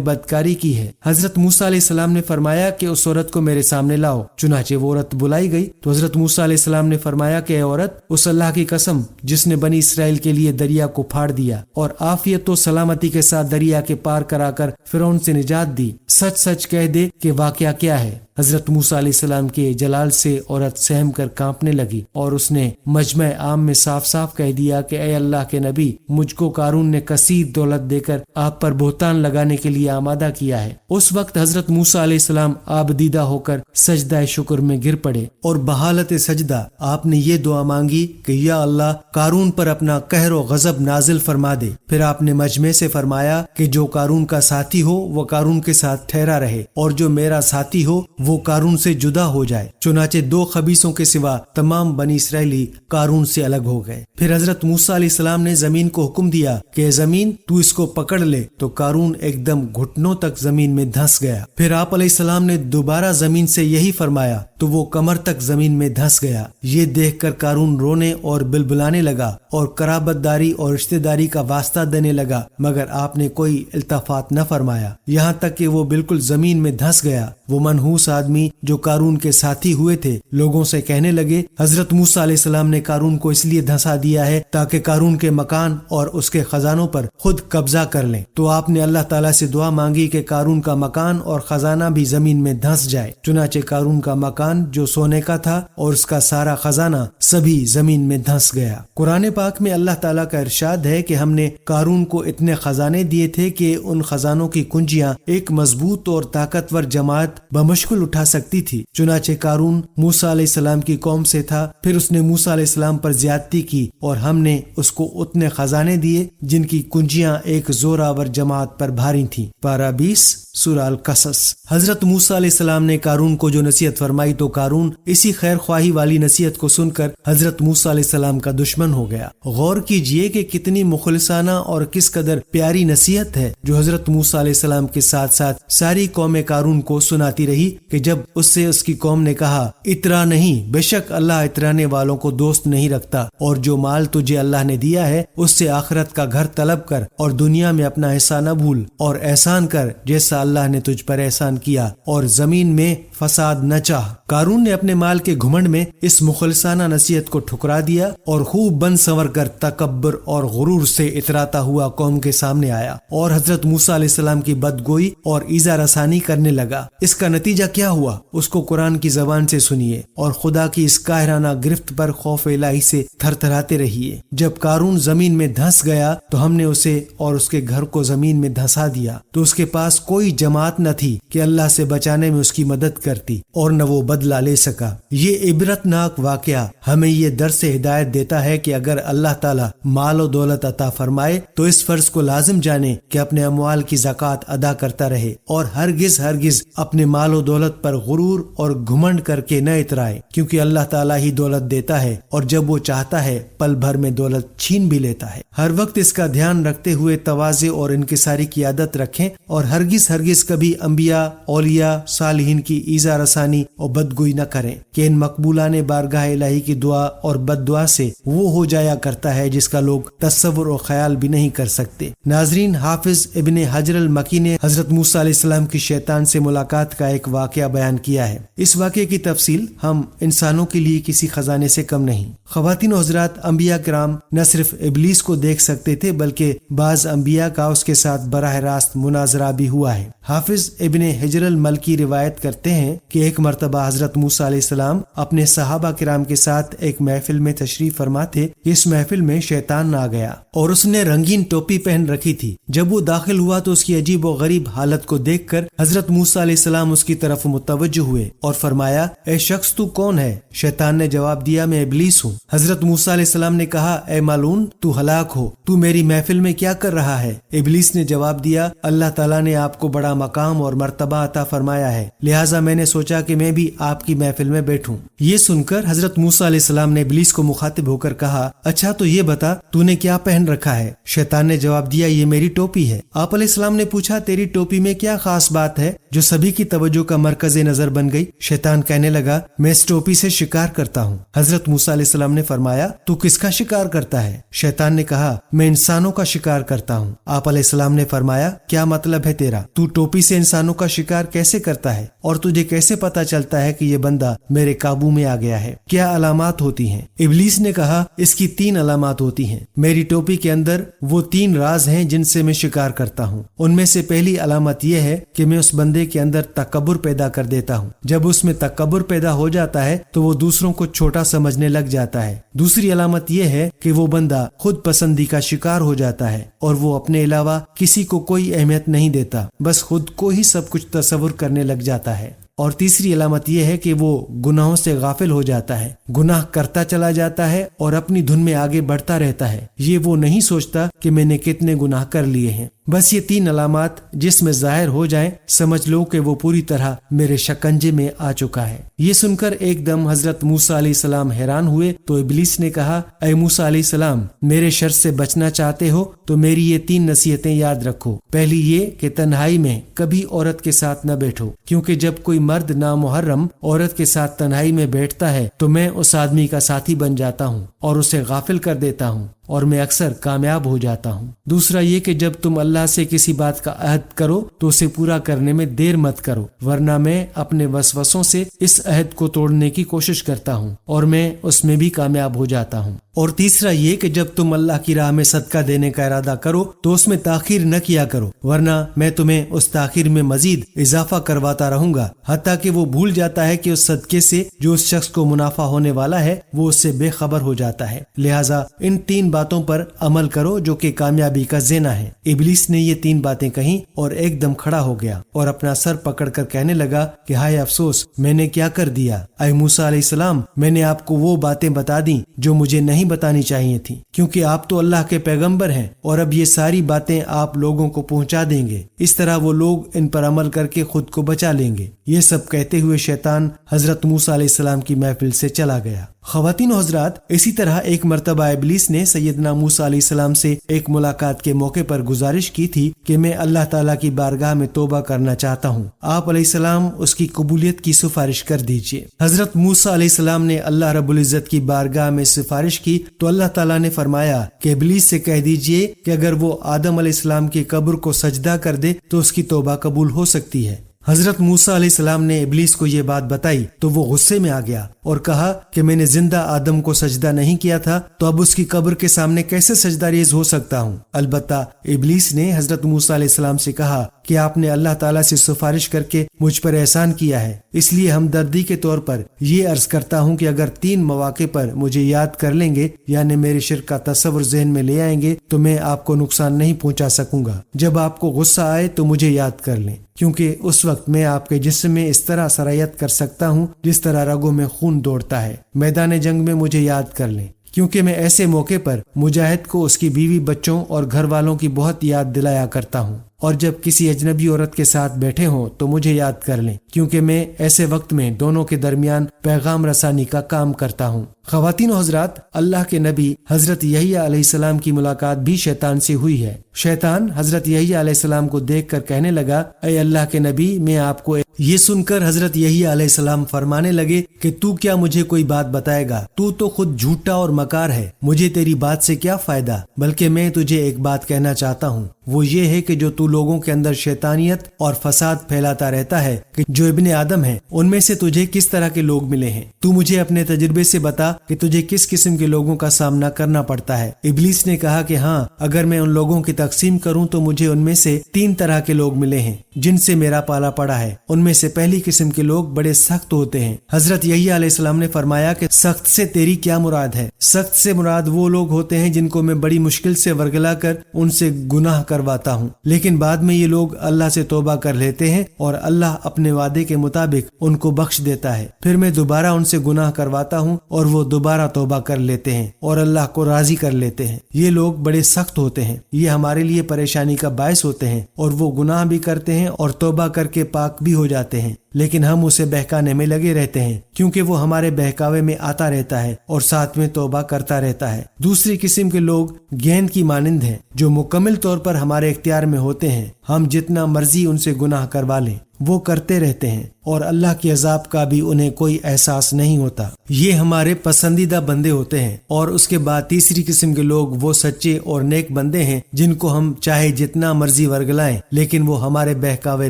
بدکاری کی ہے۔ حضرت موسیٰ علیہ السلام نے فرمایا کہ اس عورت کو میرے سامنے لاؤ۔ چنانچہ وہ عورت بلائی گئی تو حضرت موسیٰ علیہ السلام نے فرمایا کہ اے عورت، اس اللہ کی قسم جس نے بنی اسرائیل کے لیے دریا کو پھاڑ دیا اور عافیت و سلامتی کے ساتھ دریا کے پار کرا کر فرعون سے نجات دی، سچ سچ کہہ دے کہ واقعہ کیا ہے۔ حضرت موسیٰ علیہ السلام کے جلال سے عورت سہم کر کانپنے لگی، اور اس نے مجمع عام میں صاف صاف کہہ دیا کہ اے اللہ کے نبی، مجھ کو قارون نے کثیر دولت دے کر آپ پر بہتان لگانے کے لیے آمادہ کیا ہے۔ اس وقت حضرت موسیٰ علیہ السلام آبدیدہ ہو کر سجدہ شکر میں گر پڑے، اور بحالت سجدہ آپ نے یہ دعا مانگی کہ یا اللہ، قارون پر اپنا قہر و غضب نازل فرما دے۔ پھر آپ نے مجمع سے فرمایا کہ جو قارون کا ساتھی ہو وہ قارون کے ساتھ ٹھہرا رہے، اور جو میرا ساتھی ہو وہ قارون سے جدا ہو جائے۔ چنانچہ 2 خبیثوں کے سوا تمام بنی اسرائیلی قارون سے الگ ہو گئے۔ پھر حضرت موسیٰ علیہ السلام نے زمین کو حکم دیا کہ زمین تو اس کو پکڑ لے، تو قارون ایک دم گھٹنوں تک زمین میں دھنس گیا۔ پھر آپ علیہ السلام نے دوبارہ زمین سے یہی فرمایا تو وہ کمر تک زمین میں دھنس گیا۔ یہ دیکھ کر قارون رونے اور بلبلانے لگا اور قرابت داری اور رشتہ داری کا واسطہ دینے لگا، مگر آپ نے کوئی التفات نہ فرمایا، یہاں تک کہ وہ بالکل زمین میں دھنس گیا۔ وہ منحوس آدمی جو قارون کے ساتھی ہوئے تھے لوگوں سے کہنے لگے، حضرت موسیٰ علیہ السلام نے قارون کو اس لیے دھنسا دیا ہے تاکہ قارون کے مکان اور اس کے خزانوں پر خود قبضہ کر لیں۔ تو آپ نے اللہ تعالیٰ سے دعا مانگی کہ قارون کا مکان اور خزانہ بھی زمین میں دھنس جائے۔ چنانچہ قارون کا مکان جو سونے کا تھا اور اس کا سارا خزانہ سبھی زمین میں دھنس گیا۔ قرآن پاک میں اللہ تعالیٰ کا ارشاد ہے کہ ہم نے قارون کو اتنے خزانے دیے تھے کہ ان خزانوں کی کنجیاں ایک مضبوط اور طاقتور جماعت بمشکل اٹھا سکتی تھی۔ چنانچہ قارون موسیٰ علیہ السلام کی قوم سے تھا، پھر اس نے موسیٰ علیہ السلام پر زیادتی کی اور ہم نے اس کو اتنے خزانے دیے جن کی کنجیاں ایک زوراور جماعت پر بھاری تھیں۔ پارہ 20 سورہ القصص۔ حضرت موسیٰ علیہ السلام نے قارون کو جو نصیحت فرمائی تو قارون اسی خیر خواہی والی نصیحت کو سن کر حضرت موسیٰ علیہ السلام کا دشمن ہو گیا۔ غور کیجئے کہ کتنی مخلصانہ اور کس قدر پیاری نصیحت ہے جو حضرت موسیٰ علیہ السلام کے ساتھ ساتھ ساری قوم قارون کو سناتی رہی کہ جب اس سے اس کی قوم نے کہا اترا نہیں، بے شک اللہ اترانے والوں کو دوست نہیں رکھتا، اور جو مال تجھے اللہ نے دیا ہے اس سے آخرت کا گھر طلب کر اور دنیا میں اپنا احسان نہ بھول، اور احسان کر جیسا اللہ نے تجھ پر احسان کیا، اور زمین میں فساد نہ چاہ۔ قارون نے اپنے مال کے گھمنڈ میں اس مخلصانہ نصیحت کو ٹھکرا دیا اور خوب بن سنور کر تکبر اور غرور سے اتراتا ہوا قوم کے سامنے آیا اور حضرت موسیٰ علیہ السلام کی بدگوئی اور ایذا رسانی کرنے لگا۔ اس کا نتیجہ کیا ہوا اس کو قرآن کی زبان سے سنیے اور خدا کی اس قاہرانہ گرفت پر خوف الہی سے تھر تھراتے رہیے۔ جب قارون زمین میں دھنس گیا تو ہم نے اسے اور اس کے گھر کو زمین میں دھسا دیا، تو اس کے پاس کوئی جماعت نہ تھی کہ اللہ سے بچانے میں اس کی مدد کرتی، اور نہ وہ بدلہ لے سکا۔ یہ عبرتناک واقعہ ہمیں یہ درس ہدایت دیتا ہے کہ اگر اللہ تعالیٰ مال و دولت عطا فرمائے تو اس فرض کو لازم جانے کہ اپنے اموال کی زکوٰۃ ادا کرتا رہے اور ہرگز ہرگز اپنے مال و دولت پر غرور اور گھمنڈ کر کے نہ اترائے، کیونکہ اللہ تعالیٰ ہی دولت دیتا ہے اور جب وہ چاہتا ہے پل بھر میں دولت چھین بھی لیتا ہے۔ ہر وقت اس کا دھیان رکھتے ہوئے تواضع اور انکساری کی عادت رکھیں اور ہرگز ہرگز کبھی انبیاء، اولیاء، صالحین کی ایذا رسانی اور بدگوئی نہ کریں کہ ان مقبولان بارگاہ الہی کی دعا اور بد دعا سے وہ ہو جایا کرتا ہے جس کا لوگ تصور اور خیال بھی نہیں کر سکتے۔ ناظرین، حافظ ابن حجر المکی نے حضرت موسیٰ علیہ السلام کی شیطان سے ملاقات کا ایک واقعہ بیان کیا ہے۔ اس واقعے کی تفصیل ہم انسانوں کے لیے کسی خزانے سے کم نہیں۔ خواتین و حضرات، انبیاء کرام نہ صرف ابلیس کو دیکھ سکتے تھے بلکہ بعض انبیاء کا اس کے ساتھ براہ راست مناظرہ بھی ہوا ہے۔ حافظ ابن حجر الملکی روایت کرتے ہیں کہ ایک مرتبہ حضرت موسیٰ علیہ السلام اپنے صحابہ کرام کے ساتھ ایک محفل میں تشریف فرما تھے۔ اس محفل میں شیطان آ گیا اور اس نے رنگین ٹوپی پہن رکھی تھی۔ جب وہ داخل ہوا تو اس کی عجیب و غریب حالت کو دیکھ کر حضرت موسیٰ علیہ السلام اس کی طرف متوجہ ہوئے اور فرمایا، اے شخص تو کون ہے؟ شیطان نے جواب دیا، میں ابلیس ہوں۔ حضرت موسیٰ علیہ السلام نے کہا، اے مالعون، تو ہلاک ہو، تو میری محفل میں کیا کر رہا ہے؟ ابلیس نے جواب دیا، اللہ تعالیٰ نے آپ کو بڑا مقام اور مرتبہ عطا فرمایا ہے، لہٰذا میں نے سوچا کہ میں بھی آپ کی محفل میں بیٹھوں۔ یہ سن کر حضرت موسیٰ علیہ السلام نے ابلیس کو مخاطب ہو کر کہا، اچھا تو یہ بتا تو نے کیا پہن رکھا ہے؟ شیطان نے جواب دیا، یہ میری ٹوپی ہے۔ آپ علیہ السلام نے پوچھا، تیری ٹوپی میں کیا خاص بات ہے جو سبھی کی توجہ کا مرکز نظر بن گئی؟ شیطان کہنے لگا، میں اس ٹوپی سے شکار کرتا ہوں۔ حضرت موسیٰ علیہ السلام نے فرمایا، تو کس کا شکار کرتا ہے؟ شیطان نے کہا، میں انسانوں کا شکار کرتا ہوں۔ آپ علیہ السلام نے فرمایا، کیا مطلب ہے تیرا؟ تو ٹوپی سے انسانوں کا شکار کیسے کرتا ہے اور تجھے کیسے پتا چلتا ہے کہ یہ بندہ میرے قابو میں آ گیا ہے؟ کیا علامات ہوتی ہیں؟ ابلیس نے کہا، اس کی 3 علامات ہوتی ہیں۔ میری ٹوپی کے اندر وہ 3 راز ہیں جن سے میں شکار کرتا ہوں۔ ان میں سے پہلی علامت یہ ہے کہ میں اس بندے کے اندر تکبر پیدا کر دیتا ہوں۔ جب اس میں تکبر پیدا ہو جاتا ہے تو وہ دوسروں کو چھوٹا سمجھنے لگ جاتا ہے۔ دوسری علامت یہ ہے کہ وہ بندہ خود پسندی کا شکار ہو جاتا ہے اور وہ اپنے علاوہ کسی کو کوئی اہمیت نہیں دیتا، بس خود کو ہی سب کچھ تصور کرنے لگ جاتا ہے۔ اور تیسری علامت یہ ہے کہ وہ گناہوں سے غافل ہو جاتا ہے، گناہ کرتا چلا جاتا ہے اور اپنی دھن میں آگے بڑھتا رہتا ہے۔ یہ وہ نہیں سوچتا کہ میں نے کتنے گناہ کر لیے ہیں۔ بس یہ 3 علامات جس میں ظاہر ہو جائیں، سمجھ لو کہ وہ پوری طرح میرے شکنجے میں آ چکا ہے۔ یہ سن کر ایک دم حضرت موسیٰ علیہ السلام حیران ہوئے تو ابلیس نے کہا، اے موسیٰ علیہ السلام، میرے شر سے بچنا چاہتے ہو تو میری یہ 3 نصیحتیں یاد رکھو۔ پہلی یہ کہ تنہائی میں کبھی عورت کے ساتھ نہ بیٹھو، کیونکہ جب کوئی مرد نامحرم عورت کے ساتھ تنہائی میں بیٹھتا ہے تو میں اس آدمی کا ساتھی بن جاتا ہوں اور اسے غافل کر دیتا ہوں اور میں اکثر کامیاب ہو جاتا ہوں۔ دوسرا یہ کہ جب تم اللہ سے کسی بات کا عہد کرو تو اسے پورا کرنے میں دیر مت کرو، ورنہ میں اپنے وسوسوں سے اس عہد کو توڑنے کی کوشش کرتا ہوں اور میں اس میں بھی کامیاب ہو جاتا ہوں۔ اور تیسرا یہ کہ جب تم اللہ کی راہ میں صدقہ دینے کا ارادہ کرو تو اس میں تاخیر نہ کیا کرو، ورنہ میں تمہیں اس تاخیر میں مزید اضافہ کرواتا رہوں گا، حتیٰ کہ وہ بھول جاتا ہے کہ اس صدقے سے جو اس شخص کو منافع ہونے والا ہے وہ اس سے بے خبر ہو جاتا ہے۔ لہٰذا ان 3 باتوں پر عمل کرو جو کہ کامیابی کا زینہ ہے۔ ابلیس نے یہ 3 باتیں کہیں اور ایک دم کھڑا ہو گیا اور اپنا سر پکڑ کر کہنے لگا کہ ہائے افسوس، میں نے کیا کر دیا؟ اے موسیٰ علیہ السلام، میں نے آپ کو وہ باتیں بتا دیں جو مجھے نہیں بتانی چاہیے تھی، کیونکہ آپ تو اللہ کے پیغمبر ہیں اور اب یہ ساری باتیں آپ لوگوں کو پہنچا دیں گے، اس طرح وہ لوگ ان پر عمل کر کے خود کو بچا لیں گے۔ یہ سب کہتے ہوئے شیطان حضرت موسیٰ علیہ السلام کی محفل سے چلا گیا۔ خواتین و حضرات، اسی طرح ایک مرتبہ ابلیس نے سیدنا موسیٰ علیہ السلام سے ایک ملاقات کے موقع پر گزارش کی تھی کہ میں اللہ تعالیٰ کی بارگاہ میں توبہ کرنا چاہتا ہوں، آپ علیہ السلام اس کی قبولیت کی سفارش کر دیجیے۔ حضرت موسیٰ علیہ السلام نے اللہ رب العزت کی بارگاہ میں سفارش کی تو اللہ تعالیٰ نے فرمایا کہ ابلیس سے کہہ دیجیے کہ اگر وہ آدم علیہ السلام کی قبر کو سجدہ کر دے تو اس کی توبہ قبول ہو سکتی ہے۔ حضرت موسیٰ علیہ السلام نے ابلیس کو یہ بات بتائی تو وہ غصے میں آ گیا اور کہا کہ میں نے زندہ آدم کو سجدہ نہیں کیا تھا تو اب اس کی قبر کے سامنے کیسے سجدہ ریز ہو سکتا ہوں؟ البتہ ابلیس نے حضرت موسیٰ علیہ السلام سے کہا کہ آپ نے اللہ تعالیٰ سے سفارش کر کے مجھ پر احسان کیا ہے، اس لیے ہمدردی کے طور پر یہ عرض کرتا ہوں کہ اگر 3 مواقع پر مجھے یاد کر لیں گے، یعنی میرے شرک کا تصور ذہن میں لے آئیں گے، تو میں آپ کو نقصان نہیں پہنچا سکوں گا۔ جب آپ کو غصہ آئے تو مجھے یاد کر لیں، کیونکہ اس وقت میں آپ کے جسم میں اس طرح سرایت کر سکتا ہوں جس طرح رگوں میں خون دوڑتا ہے۔ میدان جنگ میں مجھے یاد کر لیں، کیونکہ میں ایسے موقع پر مجاہد کو اس کی بیوی، بچوں اور گھر والوں کی بہت یاد دلایا کرتا ہوں۔ اور جب کسی اجنبی عورت کے ساتھ بیٹھے ہوں تو مجھے یاد کر لیں، کیونکہ میں ایسے وقت میں دونوں کے درمیان پیغام رسانی کا کام کرتا ہوں۔ خواتین و حضرات، اللہ کے نبی حضرت یحییٰ علیہ السلام کی ملاقات بھی شیطان سے ہوئی ہے۔ شیطان حضرت یحییٰ علیہ السلام کو دیکھ کر کہنے لگا، اے اللہ کے نبی، میں آپ کو یہ سن کر حضرت یحییٰ علیہ السلام فرمانے لگے کہ تو کیا مجھے کوئی بات بتائے گا؟ تو خود جھوٹا اور مکار ہے، مجھے تیری بات سے کیا فائدہ؟ بلکہ میں تجھے ایک بات کہنا چاہتا ہوں، وہ یہ ہے کہ جو تو لوگوں کے اندر شیطانیت اور فساد پھیلاتا رہتا ہے کہ جو ابن آدم ہیں ان میں سے تجھے کس طرح کے لوگ ملے ہیں؟ تو مجھے اپنے تجربے سے بتا کہ تجھے کس قسم کے لوگوں کا سامنا کرنا پڑتا ہے۔ ابلیس نے کہا کہ ہاں، اگر میں ان لوگوں کی تقسیم کروں تو مجھے ان میں سے 3 طرح کے لوگ ملے ہیں جن سے میرا پالا پڑا ہے۔ ان میں سے پہلی قسم کے لوگ بڑے سخت ہوتے ہیں۔ حضرت یحییٰ علیہ السلام نے فرمایا کہ سخت سے تیری کیا مراد ہے؟ سخت سے مراد وہ لوگ ہوتے ہیں جن کو میں بڑی مشکل سے ورگلا کر ان سے گناہ کرواتا ہوں، لیکن بعد میں یہ لوگ اللہ سے توبہ کر لیتے ہیں اور اللہ اپنے وعدے کے مطابق ان کو بخش دیتا ہے۔ پھر میں دوبارہ ان سے گناہ کرواتا ہوں اور وہ دوبارہ توبہ کر لیتے ہیں اور اللہ کو راضی کر لیتے ہیں۔ یہ لوگ بڑے سخت ہوتے ہیں، یہ ہمارے لیے پریشانی کا باعث ہوتے ہیں اور وہ گناہ بھی کرتے ہیں اور توبہ کر کے پاک بھی ہو جاتے ہیں، لیکن ہم اسے بہکانے میں لگے رہتے ہیں کیونکہ وہ ہمارے بہکاوے میں آتا رہتا ہے اور ساتھ میں توبہ کرتا رہتا ہے۔ دوسری قسم کے لوگ گیند کی مانند ہیں جو مکمل طور پر ہمارے اختیار میں ہوتے ہیں، ہم جتنا مرضی ان سے گناہ کروا لیں وہ کرتے رہتے ہیں اور اللہ کے عذاب کا بھی انہیں کوئی احساس نہیں ہوتا۔ یہ ہمارے پسندیدہ بندے ہوتے ہیں۔ اور اس کے بعد تیسری قسم کے لوگ وہ سچے اور نیک بندے ہیں جن کو ہم چاہے جتنا مرضی ورگلائیں لیکن وہ ہمارے بہکاوے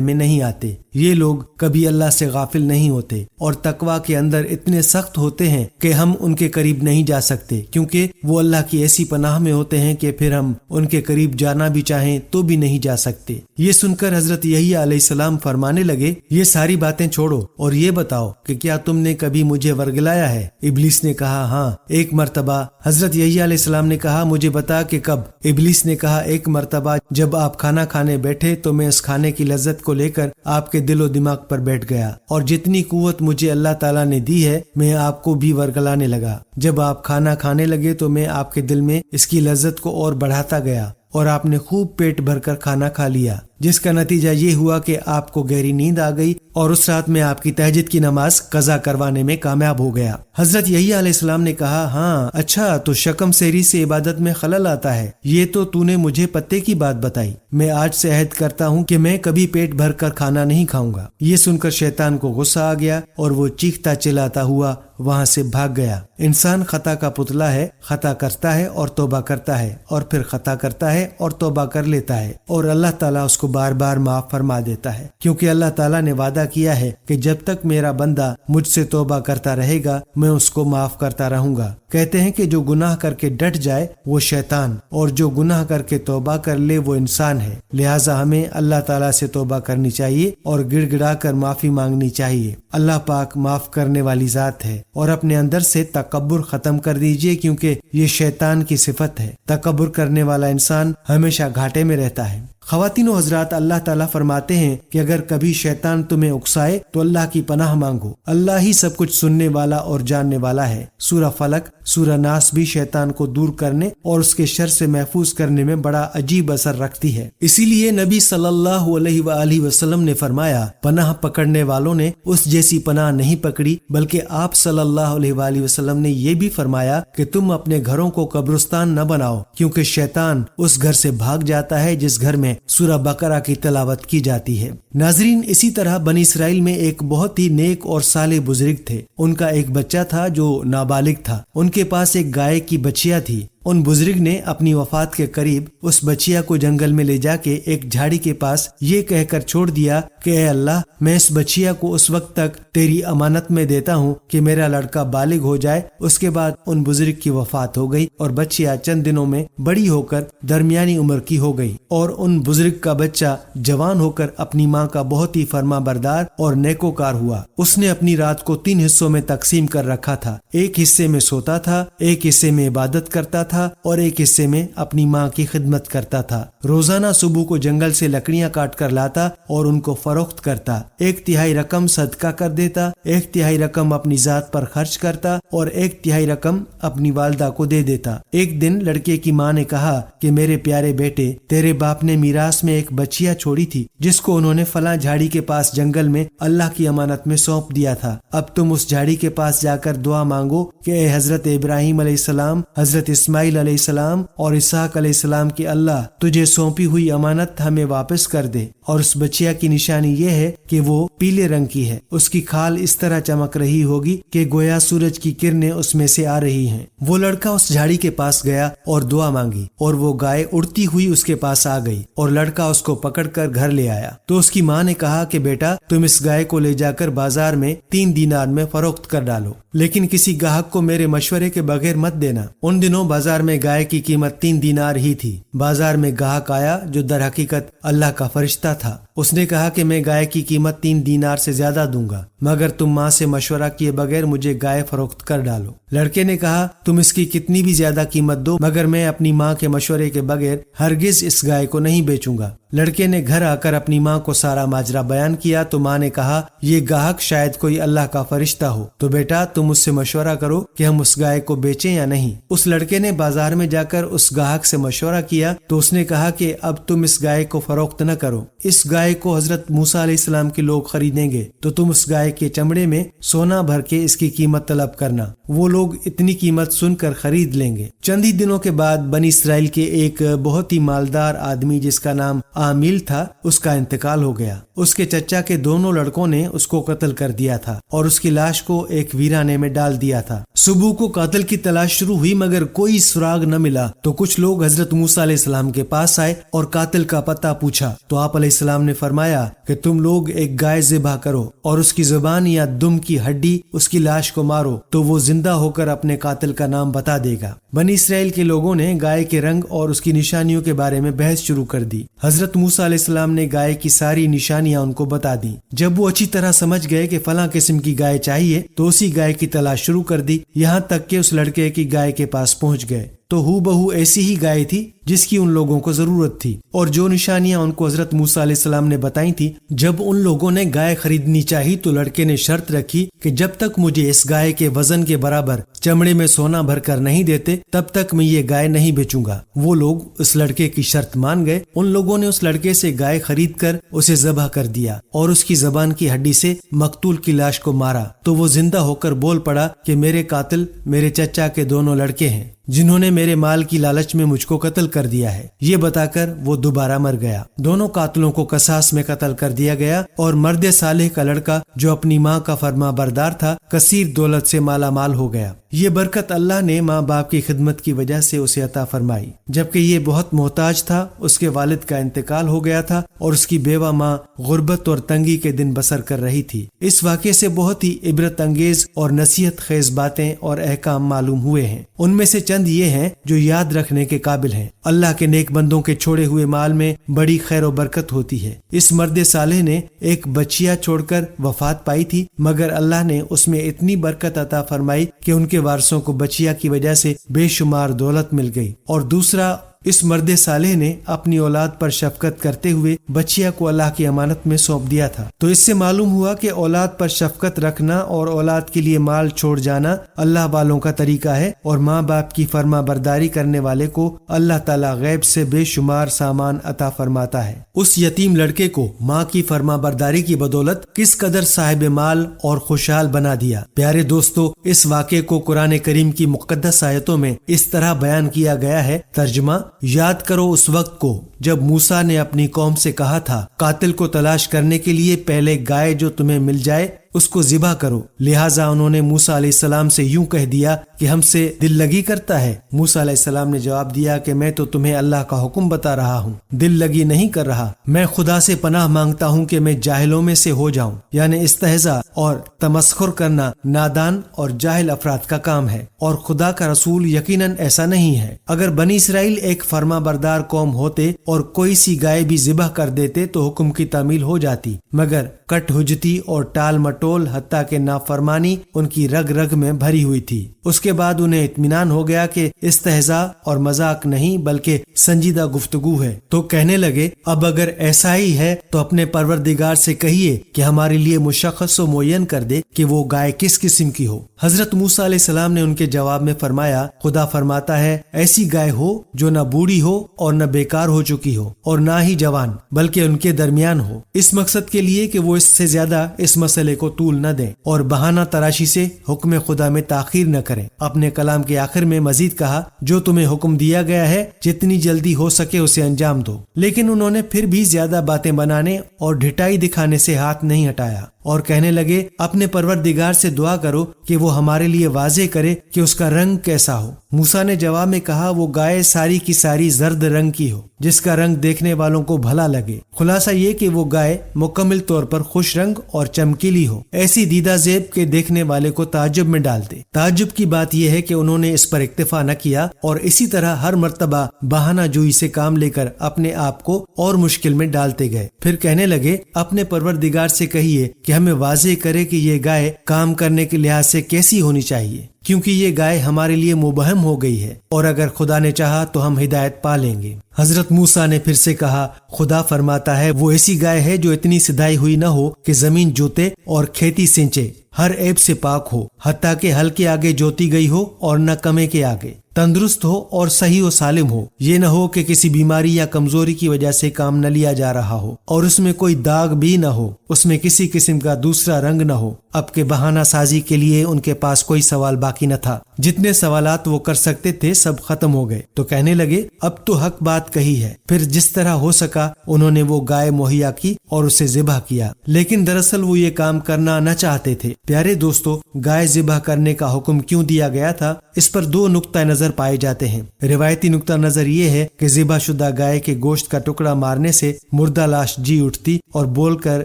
میں نہیں آتے۔ یہ لوگ کبھی اللہ سے غافل نہیں ہوتے اور تقویٰ کے اندر اتنے سخت ہوتے ہیں کہ ہم ان کے قریب نہیں جا سکتے، کیونکہ وہ اللہ کی ایسی پناہ میں ہوتے ہیں کہ پھر ہم ان کے قریب جانا بھی چاہیں تو بھی نہیں جا سکتے۔ یہ سن کر حضرت یحییٰ علیہ السلام فرمانے لگے، یہ ساری باتیں چھوڑو اور یہ بتاؤ کہ کیا تم نے کبھی مجھے ورگلایا ہے؟ ابلیس نے کہا، ہاں، 1 مرتبہ۔ حضرت یحییٰ علیہ السلام نے کہا، مجھے بتا کہ کب؟ ابلیس نے کہا، 1 مرتبہ جب آپ کھانا کھانے بیٹھے تو میں اس کھانے کی لذت کو لے کر آپ کے دل و دماغ پر بیٹھ گیا اور جتنی قوت مجھے اللہ تعالیٰ نے دی ہے میں آپ کو بھی ورگلانے لگا۔ جب آپ کھانا کھانے لگے تو میں آپ کے دل میں اس کی لذت کو اور بڑھاتا گیا اور آپ نے خوب پیٹ بھر کر کھانا کھا لیا، جس کا نتیجہ یہ ہوا کہ آپ کو گہری نیند آ گئی اور اس رات میں آپ کی تہجد کی نماز قضا کروانے میں کامیاب ہو گیا۔ حضرت یحییٰ علیہ السلام نے کہا، ہاں اچھا، تو شکم سیری سے عبادت میں خلل آتا ہے، یہ تو نے مجھے پتے کی بات بتائی۔ میں آج سے عہد کرتا ہوں کہ میں کبھی پیٹ بھر کر کھانا نہیں کھاؤں گا۔ یہ سن کر شیطان کو غصہ آ گیا اور وہ چیختا چلاتا ہوا وہاں سے بھاگ گیا۔ انسان خطا کا پتلا ہے، خطا کرتا ہے اور توبہ کرتا ہے اور پھر خطا کرتا ہے اور توبہ کر لیتا ہے اور اللہ تعالیٰ اس کو بار بار معاف فرما دیتا ہے، کیونکہ اللہ تعالیٰ نے وعدہ کیا ہے کہ جب تک میرا بندہ مجھ سے توبہ کرتا رہے گا میں اس کو معاف کرتا رہوں گا۔ کہتے ہیں کہ جو گناہ کر کے ڈٹ جائے وہ شیطان اور جو گناہ کر کے توبہ کر لے وہ انسان ہے، لہٰذا ہمیں اللہ تعالیٰ سے توبہ کرنی چاہیے اور گڑ گڑا کر معافی مانگنی چاہیے۔ اللہ پاک معاف کرنے والی ذات ہے۔ اور اپنے اندر سے تکبر ختم کر دیجئے، کیونکہ یہ شیطان کی صفت ہے۔ تکبر کرنے والا انسان ہمیشہ گھاٹے میں رہتا ہے۔ خواتین و حضرات، اللہ تعالیٰ فرماتے ہیں کہ اگر کبھی شیطان تمہیں اکسائے تو اللہ کی پناہ مانگو، اللہ ہی سب کچھ سننے والا اور جاننے والا ہے۔ سورہ فلق، سورہ ناس بھی شیطان کو دور کرنے اور اس کے شر سے محفوظ کرنے میں بڑا عجیب اثر رکھتی ہے۔ اسی لیے نبی صلی اللہ علیہ وآلہ وسلم نے فرمایا، پناہ پکڑنے والوں نے اس جیسی پناہ نہیں پکڑی، بلکہ آپ صلی اللہ علیہ وآلہ وسلم نے یہ بھی فرمایا کہ تم اپنے گھروں کو قبرستان نہ بناؤ، کیونکہ شیطان اس گھر سے بھاگ جاتا ہے جس گھر میں سورہ بقرہ کی تلاوت کی جاتی ہے۔ ناظرین، اسی طرح بنی اسرائیل میں ایک بہت ہی نیک اور صالح بزرگ تھے۔ ان کا ایک بچہ تھا جو نابالغ تھا۔ ان کے پاس ایک گائے کی بچیا تھی۔ ان بزرگ نے اپنی وفات کے قریب اس بچیا کو جنگل میں لے جا کے ایک جھاڑی کے پاس یہ کہہ کر چھوڑ دیا کہ اے اللہ، میں اس بچیا کو اس وقت تک تیری امانت میں دیتا ہوں کہ میرا لڑکا بالغ ہو جائے۔ اس کے بعد ان بزرگ کی وفات ہو گئی اور بچیا چند دنوں میں بڑی ہو کر درمیانی عمر کی ہو گئی، اور ان بزرگ کا بچہ جوان ہو کر اپنی ماں کا بہت ہی فرما بردار اور نیکوکار ہوا۔ اس نے اپنی رات کو 3 حصوں میں تقسیم کر رکھا تھا۔ ایک حصے میں سوتا تھا، ایک حصے میں عبادت کرتا تھا تھا اور ایک حصے میں اپنی ماں کی خدمت کرتا تھا۔ روزانہ صبح کو جنگل سے لکڑیاں کاٹ کر لاتا اور ان کو فروخت کرتا، 1/3 رقم صدقہ کر دیتا، 1/3 رقم اپنی ذات پر خرچ کرتا اور 1/3 رقم اپنی والدہ کو دے دیتا۔ ایک دن لڑکے کی ماں نے کہا کہ میرے پیارے بیٹے، تیرے باپ نے میراث میں ایک بچیا چھوڑی تھی جس کو انہوں نے فلاں جھاڑی کے پاس جنگل میں اللہ کی امانت میں سونپ دیا تھا۔ اب تم اس جھاڑی کے پاس جا کر دعا مانگو کہ اے حضرت ابراہیم علیہ السلام، حضرت اسماعیل علیہ السلام اور اسحاق علیہ السلام کے اللہ تجھے سونپی ہوئی امانت ہمیں واپس کر دے۔ اور اس بچیا کی نشانی یہ ہے کہ وہ پیلے رنگ کی ہے، اس کی کھال اس طرح چمک رہی ہوگی کہ گویا سورج کی کرنیں اس میں سے آ رہی ہیں۔ وہ لڑکا اس جھاڑی کے پاس گیا اور دعا مانگی اور وہ گائے اڑتی ہوئی اس کے پاس آ گئی اور لڑکا اس کو پکڑ کر گھر لے آیا۔ تو اس کی ماں نے کہا کہ بیٹا، تم اس گائے کو لے جا کر بازار میں 3 دینار میں فروخت کر ڈالو، لیکن کسی گاہک کو میرے مشورے کے بغیر مت دینا۔ ان دنوں بازار میں گائے کی قیمت 3 دینار ہی تھی۔ بازار میں گاہک آیا جو در حقیقت اللہ کا فرشتہ تھا۔ اس نے کہا کہ میں گائے کی قیمت 3 دینار سے زیادہ دوں گا، مگر تم ماں سے مشورہ کیے بغیر مجھے گائے فروخت کر ڈالو۔ لڑکے نے کہا تم اس کی کتنی بھی زیادہ قیمت دو، مگر میں اپنی ماں کے مشورے کے بغیر ہرگز اس گائے کو نہیں بیچوں گا۔ لڑکے نے گھر آ کر اپنی ماں کو سارا ماجرا بیان کیا تو ماں نے کہا یہ گاہک شاید کوئی اللہ کا فرشتہ ہو، تو بیٹا تم اس سے مشورہ کرو کہ ہم اس گائے کو بیچیں یا نہیں۔ اس لڑکے نے بازار میں جا کر اس گاہک سے مشورہ کیا تو اس نے کہا کہ اب تم اس گائے کو فروخت نہ کرو، اس گائے کو حضرت موسیٰ علیہ السلام کے لوگ خریدیں گے تو تم اس گائے کے چمڑے میں سونا بھر کے اس کی قیمت طلب کرنا، وہ لوگ اتنی قیمت سن کر خرید لیں گے۔ چند ہی دنوں کے بعد بنی اسرائیل کے ایک بہت ہی مالدار آدمی جس کا نام عامیل تھا، اس کا انتقال ہو گیا۔ اس کے چچا کے دونوں لڑکوں نے اس کو قتل کر دیا تھا اور اس کی لاش کو ایک ویرانے میں ڈال دیا تھا۔ صبح کو قاتل کی تلاش شروع ہوئی مگر کوئی سراغ نہ ملا تو کچھ لوگ حضرت موسیٰ علیہ السلام کے پاس آئے اور قاتل کا پتہ پوچھا تو آپ علیہ السلام نے فرمایا کہ تم لوگ ایک گائے ذبح کرو اور اس کی زبان یا دم کی ہڈی اس کی لاش کو مارو تو وہ زندہ ہو کر اپنے قاتل کا نام بتا دے گا۔ بنی اسرائیل کے لوگوں نے گائے کے رنگ اور اس کی نشانیوں کے بارے میں بحث شروع کر دی۔ حضرت موسیٰ علیہ السلام نے گائے کی ساری نشانیاں ان کو بتا دیں۔ جب وہ اچھی طرح سمجھ گئے کہ فلاں قسم کی گائے چاہیے تو اسی گائے کی تلاش شروع کر دی، یہاں تک کہ اس لڑکے کی گائے کے پاس پہنچ گئے تو ہو بہو ایسی ہی گائے تھی جس کی ان لوگوں کو ضرورت تھی اور جو نشانیاں ان کو حضرت موسیٰ علیہ السلام نے بتائی تھی۔ جب ان لوگوں نے گائے خریدنی چاہی تو لڑکے نے شرط رکھی کہ جب تک مجھے اس گائے کے وزن کے برابر چمڑے میں سونا بھر کر نہیں دیتے تب تک میں یہ گائے نہیں بیچوں گا۔ وہ لوگ اس لڑکے کی شرط مان گئے۔ ان لوگوں نے اس لڑکے سے گائے خرید کر اسے ذبح کر دیا اور اس کی زبان کی ہڈی سے مقتول کی لاش کو مارا تو وہ زندہ ہو کر بول پڑا کہ میرے قاتل میرے چچا کے دونوں لڑکے ہیں جنہوں نے میرے مال کی لالچ میں مجھ کو قتل کر دیا ہے۔ یہ بتا کر وہ دوبارہ مر گیا۔ دونوں قاتلوں کو قصاص میں قتل کر دیا گیا اور مرد صالح کا لڑکا جو اپنی ماں کا فرما بردار تھا کثیر دولت سے مالا مال ہو گیا۔ یہ برکت اللہ نے ماں باپ کی خدمت کی وجہ سے اسے عطا فرمائی۔ جبکہ یہ بہت محتاج تھا، اس کے والد کا انتقال ہو گیا تھا اور اس کی بیوہ ماں غربت اور تنگی کے دن بسر کر رہی تھی۔ اس واقعے سے بہت ہی عبرت انگیز اور نصیحت خیز باتیں اور احکام معلوم ہوئے ہیں۔ ان میں سے چند یہ ہیں جو یاد رکھنے کے قابل ہیں۔ اللہ کے نیک بندوں کے چھوڑے ہوئے مال میں بڑی خیر و برکت ہوتی ہے۔ اس مرد صالح نے ایک بچیا چھوڑ کر وفات پائی تھی مگر اللہ نے اس میں اتنی برکت عطا فرمائی کہ ان کے وارثوں کو بچیا کی وجہ سے بے شمار دولت مل گئی۔ اور دوسرا، اس مرد صالح نے اپنی اولاد پر شفقت کرتے ہوئے بچیا کو اللہ کی امانت میں سونپ دیا تھا۔ تو اس سے معلوم ہوا کہ اولاد پر شفقت رکھنا اور اولاد کے لیے مال چھوڑ جانا اللہ والوں کا طریقہ ہے اور ماں باپ کی فرما برداری کرنے والے کو اللہ تعالیٰ غیب سے بے شمار سامان عطا فرماتا ہے۔ اس یتیم لڑکے کو ماں کی فرما برداری کی بدولت کس قدر صاحب مال اور خوشحال بنا دیا۔ پیارے دوستو، اس واقعے کو قرآن کریم کی مقدس آیتوں میں اس طرح بیان کیا گیا ہے۔ ترجمہ: یاد کرو اس وقت کو جب موسیٰ نے اپنی قوم سے کہا تھا قاتل کو تلاش کرنے کے لیے پہلے گائے جو تمہیں مل جائے اس کو ذبح کرو، لہٰذا انہوں نے موسیٰ علیہ السلام سے یوں کہہ دیا کہ ہم سے دل لگی کرتا ہے۔ موسیٰ علیہ السلام نے جواب دیا کہ میں تو تمہیں اللہ کا حکم بتا رہا ہوں، دل لگی نہیں کر رہا۔ میں خدا سے پناہ مانگتا ہوں کہ میں جاہلوں میں سے ہو جاؤں، یعنی استہزاء اور تمسخر کرنا نادان اور جاہل افراد کا کام ہے اور خدا کا رسول یقیناً ایسا نہیں ہے۔ اگر بنی اسرائیل ایک فرما بردار قوم ہوتے اور کوئی سی گائے بھی ذبح کر دیتے تو حکم کی تعمیل ہو جاتی، مگر کٹ حجتی اور ٹال مٹول حتیٰ کہ نافرمانی ان کی رگ رگ میں بھری ہوئی تھی۔ اس کے بعد انہیں اطمینان ہو گیا کہ استہزاء اور مذاق نہیں بلکہ سنجیدہ گفتگو ہے، تو کہنے لگے اب اگر ایسا ہی ہے تو اپنے پروردگار سے کہیے کہ ہمارے لیے مشخص و معین کر دے کہ وہ گائے کس قسم کی ہو۔ حضرت موسیٰ علیہ السلام نے ان کے جواب میں فرمایا، خدا فرماتا ہے ایسی گائے ہو جو نہ بوڑھی ہو اور نہ بیکار ہو چکی ہو اور نہ ہی جوان بلکہ ان کے درمیان ہو، اس مقصد کے لیے کہ وہ اس سے زیادہ اس مسئلے کو طول نہ دیں اور بہانہ تراشی سے حکم خدا میں تاخیر نہ کریں۔ اپنے کلام کے آخر میں مزید کہا، جو تمہیں حکم دیا گیا ہے جتنی جلدی ہو سکے اسے انجام دو۔ لیکن انہوں نے پھر بھی زیادہ باتیں بنانے اور ڈھٹائی دکھانے سے ہاتھ نہیں ہٹایا اور کہنے لگے اپنے پروردگار سے دعا کرو کہ وہ ہمارے لیے واضح کرے کہ اس کا رنگ کیسا ہو۔ موسیٰ نے جواب میں کہا، وہ گائے ساری کی ساری زرد رنگ کی ہو جس کا رنگ دیکھنے والوں کو بھلا لگے۔ خلاصہ یہ کہ وہ گائے مکمل طور پر خوش رنگ اور چمکیلی ہو، ایسی دیدہ زیب کے دیکھنے والے کو تعجب میں ڈال دے۔ تعجب کی بات یہ ہے کہ انہوں نے اس پر اکتفا نہ کیا اور اسی طرح ہر مرتبہ بہانہ جوئی سے کام لے کر اپنے آپ کو اور مشکل میں ڈالتے گئے۔ پھر کہنے لگے اپنے پروردگار سے کہیے کہ ہمیں واضح کرے کہ یہ گائے کام کرنے کے لحاظ سے کیسی ہونی چاہیے، کیونکہ یہ گائے ہمارے لیے مبہم ہو گئی ہے اور اگر خدا نے چاہا تو ہم ہدایت پا لیں گے۔ حضرت موسیٰ نے پھر سے کہا، خدا فرماتا ہے وہ ایسی گائے ہے جو اتنی سدھائی ہوئی نہ ہو کہ زمین جوتے اور کھیتی سینچے، ہر عیب سے پاک ہو، حتیٰ کہ ہل کے آگے جوتی گئی ہو اور نہ کمے کے آگے، تندرست ہو اور صحیح و سالم ہو، یہ نہ ہو کہ کسی بیماری یا کمزوری کی وجہ سے کام نہ لیا جا رہا ہو، اور اس میں کوئی داغ بھی نہ ہو، اس میں کسی قسم کا دوسرا رنگ نہ ہو۔ اب کے بہانہ سازی کے لیے ان کے پاس کوئی سوال باقی نہ تھا، جتنے سوالات وہ کر سکتے تھے سب ختم ہو گئے، تو کہنے لگے اب تو حق بات کہی ہے۔ پھر جس طرح ہو سکا انہوں نے وہ گائے مہیا کی اور اسے ذبح کیا، لیکن دراصل وہ یہ کام کرنا نہ چاہتے تھے۔ پیارے دوستو، گائے ذبح کرنے کا حکم کیوں دیا گیا تھا، اس پر دو نقطہ نظر پائے جاتے ہیں۔ روایتی نقطہ نظر یہ ہے کہ ذبح شدہ گائے کے گوشت کا ٹکڑا مارنے سے مردہ لاش جی اٹھتی اور بول کر